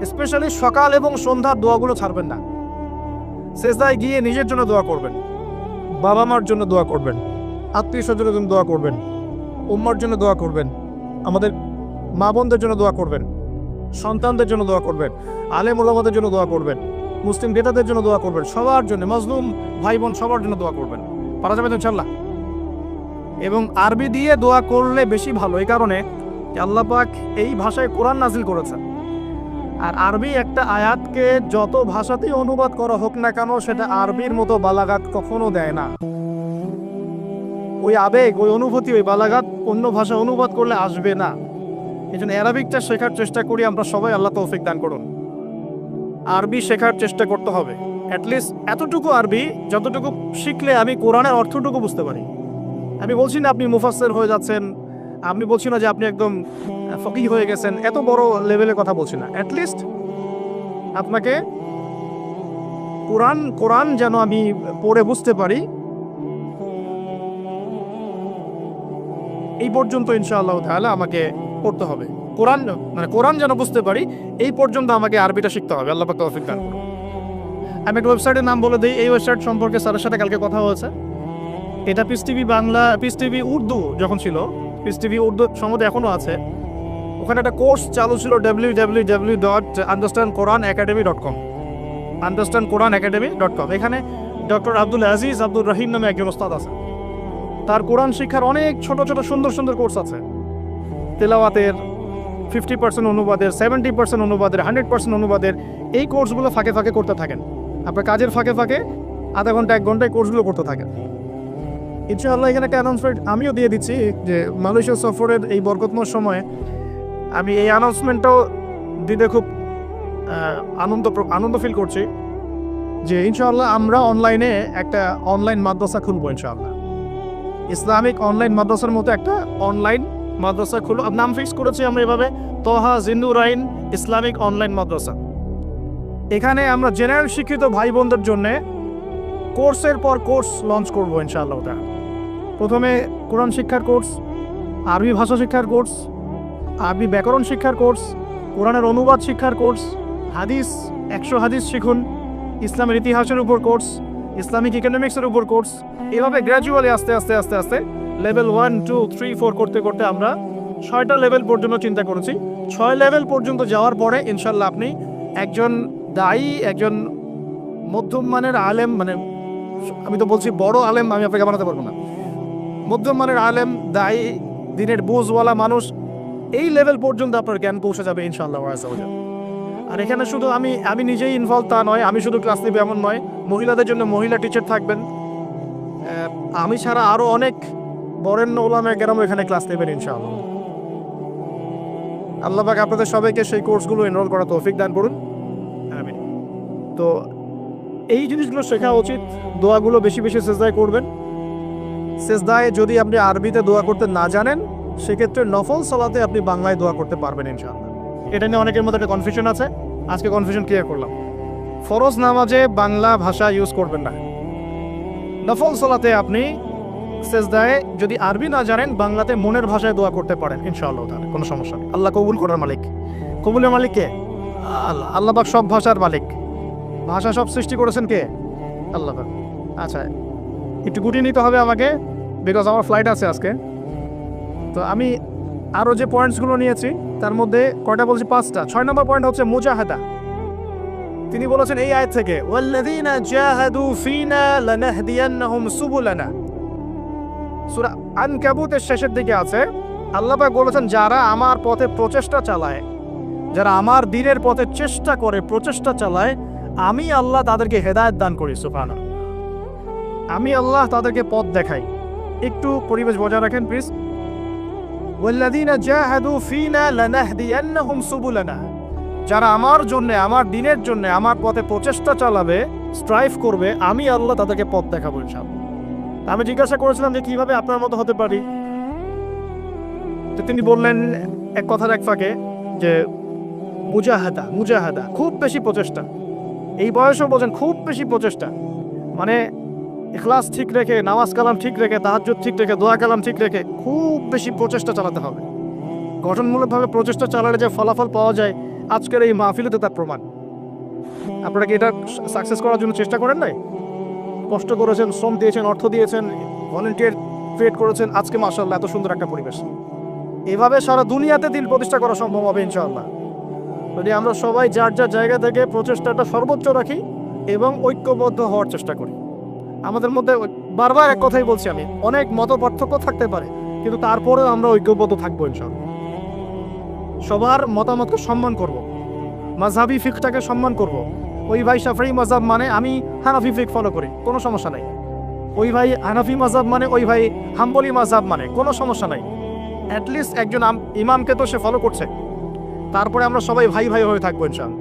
স্পেশালি সকাল এবং সন্ধ্যার দোয়াগুলো ছাড়বেন না। সেজদায় গিয়ে নিজের জন্য দোয়া করবেন, বাবা মার জন্য দোয়া করবেন, আত্মীয় স্বজনের জন্য দোয়া করবেন, উম্মার জন্য দোয়া করবেন, আমাদের মা বোনদের জন্য দোয়া করবেন, সন্তানদের জন্য দোয়া করবেন, আলেম ওলামাদের জন্য দোয়া করবেন, মুসলিম নেতাদের জন্য দোয়া করবেন, সবার জন্য, মাজলুম ভাই বোন সবার জন্য দোয়া করবেন। পারা যাবে তো ইনশাআল্লাহ। এবং আরবি দিয়ে দোয়া করলে বেশি ভালো, এই কারণে যে আল্লাহ পাক এই ভাষায় কোরআন নাজিল করেছেন। আর আরবি একটা আয়াতকে যত ভাষাতেই অনুবাদ করা হোক না কেন, সেটা আরবির মতো বালাগাত কখনো দেয় না। ওই আবেগ, ওই অনুভূতি, ওই বালাগাত অন্য ভাষা অনুবাদ করলে আসবে না। এই জন্য অ্যারাবিকটা শেখার চেষ্টা করি আমরা সবাই। আল্লাহ তৌফিক দান করুন। আরবি শেখার চেষ্টা করতে হবে, অ্যাটলিস্ট এতটুকু আরবি যতটুকু শিখলে আমি কোরআনের অর্থটুকু বুঝতে পারি। আমি বলছি না আপনি মুফাসসির হয়ে যাচ্ছেন, আমি বলছি না যে আপনি একদম ফকিহ হয়ে গেছেন, এত বড় লেভেলের কথা বলছি না। অ্যাটলিস্ট আপনাকে কোরআন যেন আমি পড়ে বুঝতে পারি, এই পর্যন্ত ইনশাআল্লাহ তাআলা আমাকে পড়তে হবে। কোরআন যেন বুঝতে পারি, এই পর্যন্ত আমাকে আরবিটা শিখতে হবে। আল্লাহ পাক তৌফিক দান করুন। আমি একটা ওয়েবসাইটের নাম বলে দিই। এই ওয়েবসাইট সম্পর্কে স্যারের সাথে কালকে কথা হয়েছে। এটা piece TV Bangla, piece TV Urdu যখন ছিল, পিস টিভি উর্দু সম্বন্ধে এখনও আছে। ওখানে একটা কোর্স চালু ছিল www.understandquranacademy.com, understandquranacademy.com। এখানে ডক্টর আব্দুল আজিজ আব্দুর রহিম নামে একজন ওস্তাদ আছে। তার কোরআন শিক্ষার অনেক ছোট ছোট সুন্দর সুন্দর কোর্স আছে। তেলাওয়াতের 50% অনুবাদের, 70% অনুবাদের, 100% অনুবাদের। এই কোর্সগুলো ফাঁকে ফাঁকে করতে থাকেন। আপনার কাজের ফাঁকে ফাঁকে আধা ঘন্টা 1 ঘন্টায় কোর্সগুলো করতে থাকেন। ইনশাআল্লাহ এখানে একটা অ্যানাউন্সমেন্ট আমিও দিয়ে দিচ্ছি যে মালয়েশিয়া সফরের এই বরকতময় সময়ে আমি এই অ্যানাউন্সমেন্টটাও দিতে খুব আনন্দ ফিল করছি যে ইনশাআল্লাহ আমরা অনলাইনে একটা অনলাইন মাদ্রাসা খুলবো। ইনশাআল্লাহ ইসলামিক অনলাইন মাদ্রাসার মতো একটা অনলাইন মাদ্রাসা খুলব। নাম ফিক্স করেছি আমরা এভাবে, তোহা জিন্নুরাইন ইসলামিক অনলাইন মাদ্রাসা। এখানে আমরা জেনারেল শিক্ষিত ভাই বোনদের জন্য কোর্সের পর কোর্স লঞ্চ করবো ইনশাআল্লাহ। প্রথমে কোরআন শিক্ষার কোর্স, আরবি ভাষা শিক্ষার কোর্স, আরবি ব্যাকরণ শিক্ষার কোর্স, কোরআনের অনুবাদ শিক্ষার কোর্স, হাদিস 100 হাদিস শিখুন, ইসলামের ইতিহাসের উপর কোর্স, ইসলামিক ইকোনমিক্সের উপর কোর্স। এভাবে গ্র্যাজুয়ালি আস্তে আস্তে আস্তে আস্তে লেভেল 1, 2, 3, 4 করতে করতে আমরা 6টা লেভেল পর্যন্ত চিন্তা করেছি। 6 লেভেল পর্যন্ত যাওয়ার পরে ইনশাল্লাহ আপনি একজন দায়ী, একজন মধ্যম মানের আলেম, মানে আমি তো বলছি বড় আলেম আমি আপনাকে বানাতে পারবো না, মধ্যম মানের আলেম, দায়ী, দিনের বুঝওয়ালা মানুষ, এই লেভেল পর্যন্ত আপনার জ্ঞান পৌঁছে যাবে ইনশাআল্লাহ। আর এখানে শুধু আমি নিজেই ইনভলভ তা নয়, আমি শুধু ক্লাস নেব এমন নয়, মহিলাদের জন্য মহিলা টিচার থাকবেন। আমি ছাড়া আরও অনেক বরেণ্য ওলামায়ে কেরাম এখানে ক্লাস নেবেন ইনশাআল্লাহ। আল্লাহ পাক আপনাদের সবাইকে সেই কোর্সগুলো এনরোল করা তৌফিক দান করুন। আমিন। তো এই জিনিসগুলো শেখা উচিত। দোয়াগুলো বেশি বেশি সেজদায় করবেন। সেজদায় যদি আপনি আরবিতে দোয়া করতে না জানেন, সেক্ষেত্রে নফল সালাতে আপনি বাংলায় দোয়া করতে পারবেন ইনশাআল্লাহ। এটা নিয়ে অনেকের মধ্যে একটা কনফিউশন আছে। আজকে কনফিউশন ক্লিয়ার করলাম। ফরজ নামাজে বাংলা ভাষা ইউজ করবেন না। নফল সালাতে আপনি সেজদায় যদি আরবি না জানেন বাংলাতে মনের ভাষায় দোয়া করতে পারেন ইনশাআল্লাহ তাআলা, কোনো সমস্যা নেই। আল্লাহ কবুল করার মালিক। কবুলের মালিক কে? আল্লাহ। আল্লাহ পাক সব ভাষার মালিক। ভাষা সব সৃষ্টি করেছেন কে? আল্লাহ পাক। আচ্ছা, একটু গুটিয়ে নিতে হবে আমাকে, বিকজ আমার ফ্লাইট আছে আজকে। তো আমি আরও যে পয়েন্টসগুলো নিয়েছি তার মধ্যে কয়টা বলছি? 5টা। 6 নম্বর পয়েন্ট হচ্ছে মুজাহাদা। তিনি বলেছেন এই আয়াত থেকে, ওয়াল্লাযীনা জাহাদু ফিনা লানাহদিয়ান্নাহুম সুবুলানা। সূরা আনকাবুতের শেষের দিকে আছে, আল্লাহ পাক বলেছেন যারা আমার পথে প্রচেষ্টা চালায়, যারা আমার দ্বীনের পথে চেষ্টা করে, প্রচেষ্টা চালায়, আমি আল্লাহ তাদেরকে হেদায়েত দান করি। সুবহানাল্লাহ। আমি আল্লাহ তাদেরকে পথ দেখাই। একটু পরিবেশ বজায় রাখেন প্লিজ। ওয়াল্লাযীনা জাহাদু ফিনা লানাহদিয়ান্নাহুম সুবুলানা। যারা আমার জন্য, আমার দ্বীনের জন্য আমার পথে প্রচেষ্টা চালাবে, স্ট্রাইভ করবে, আমি আল্লাহ তাদেরকে পথ দেখাবো ইনশাআল্লাহ। আমি জিজ্ঞাসা করেছিলাম যে কিভাবে আপনার মতো হতে পারি, তো তিনি বললেন এক কথার এক ফাঁকে যে মুজাহাদা, মুজাহাদা খুব বেশি প্রচেষ্টা। এই বয়সেও বলছেন খুব বেশি প্রচেষ্টা, মানে ইখলাস ঠিক রেখে, নামাজ কালাম ঠিক রেখে, তাহাজ্জুদ ঠিক রেখে, দোয়া কালাম ঠিক রেখে খুব বেশি প্রচেষ্টা চালাতে হবে। গঠনমূলকভাবে প্রচেষ্টা চালালে যে ফলাফল পাওয়া যায় আজকের এই মাহফিলেতে তার প্রমাণ। আপনারা কি এটা সাকসেস করার জন্য চেষ্টা করেন নাই? কষ্ট করেছেন, শ্রম দিয়েছেন, অর্থ দিয়েছেন, ভলেন্টিয়ার ক্রিয়েট করেছেন, আজকে মাশাআল্লাহ এত সুন্দর একটা পরিবেশ। এভাবে সারা দুনিয়াতে দিন প্রতিষ্ঠা করা সম্ভব হবে ইনশাআল্লাহ, যদি আমরা সবাই যার যার জায়গা থেকে প্রচেষ্টাটা সর্বোচ্চ রাখি এবং ঐক্যবদ্ধ হওয়ার চেষ্টা করি। আমাদের মধ্যে বারবার এক কথাই বলছি আমি, অনেক মত পার্থক্য থাকতে পারে, কিন্তু তারপরেও আমরা ঐক্যবদ্ধ থাকবো ইনশাআল্লাহ। সবার মতামতকে সম্মান করব, মাযহাবি ফিকহটাকে সম্মান করব। ওই ভাই শাফিঈ মাযহাব মানে আমি হানাফি ফিকহ ফলো করি, কোনো সমস্যা নাই। ওই ভাই হানাফি মাযহাব মানে ওই ভাই হাম্বলি মাযহাব মানে, কোনো সমস্যা নাই। অ্যাটলিস্ট একজন ইমামকে তো সে ফলো করছে, তারপরে আমরা সবাই ভাই ভাই হয়ে থাকবো ইনশাআল্লাহ।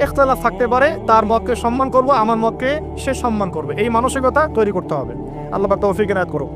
ইখতিলাফ থাকতে পারে, তার মতকে সম্মান করব, আমার মতকে সে সম্মান করবে, এই মানসিকতা তৈরি করতে হবে। আল্লাহ পাক তৌফিক এনায়েত করুক।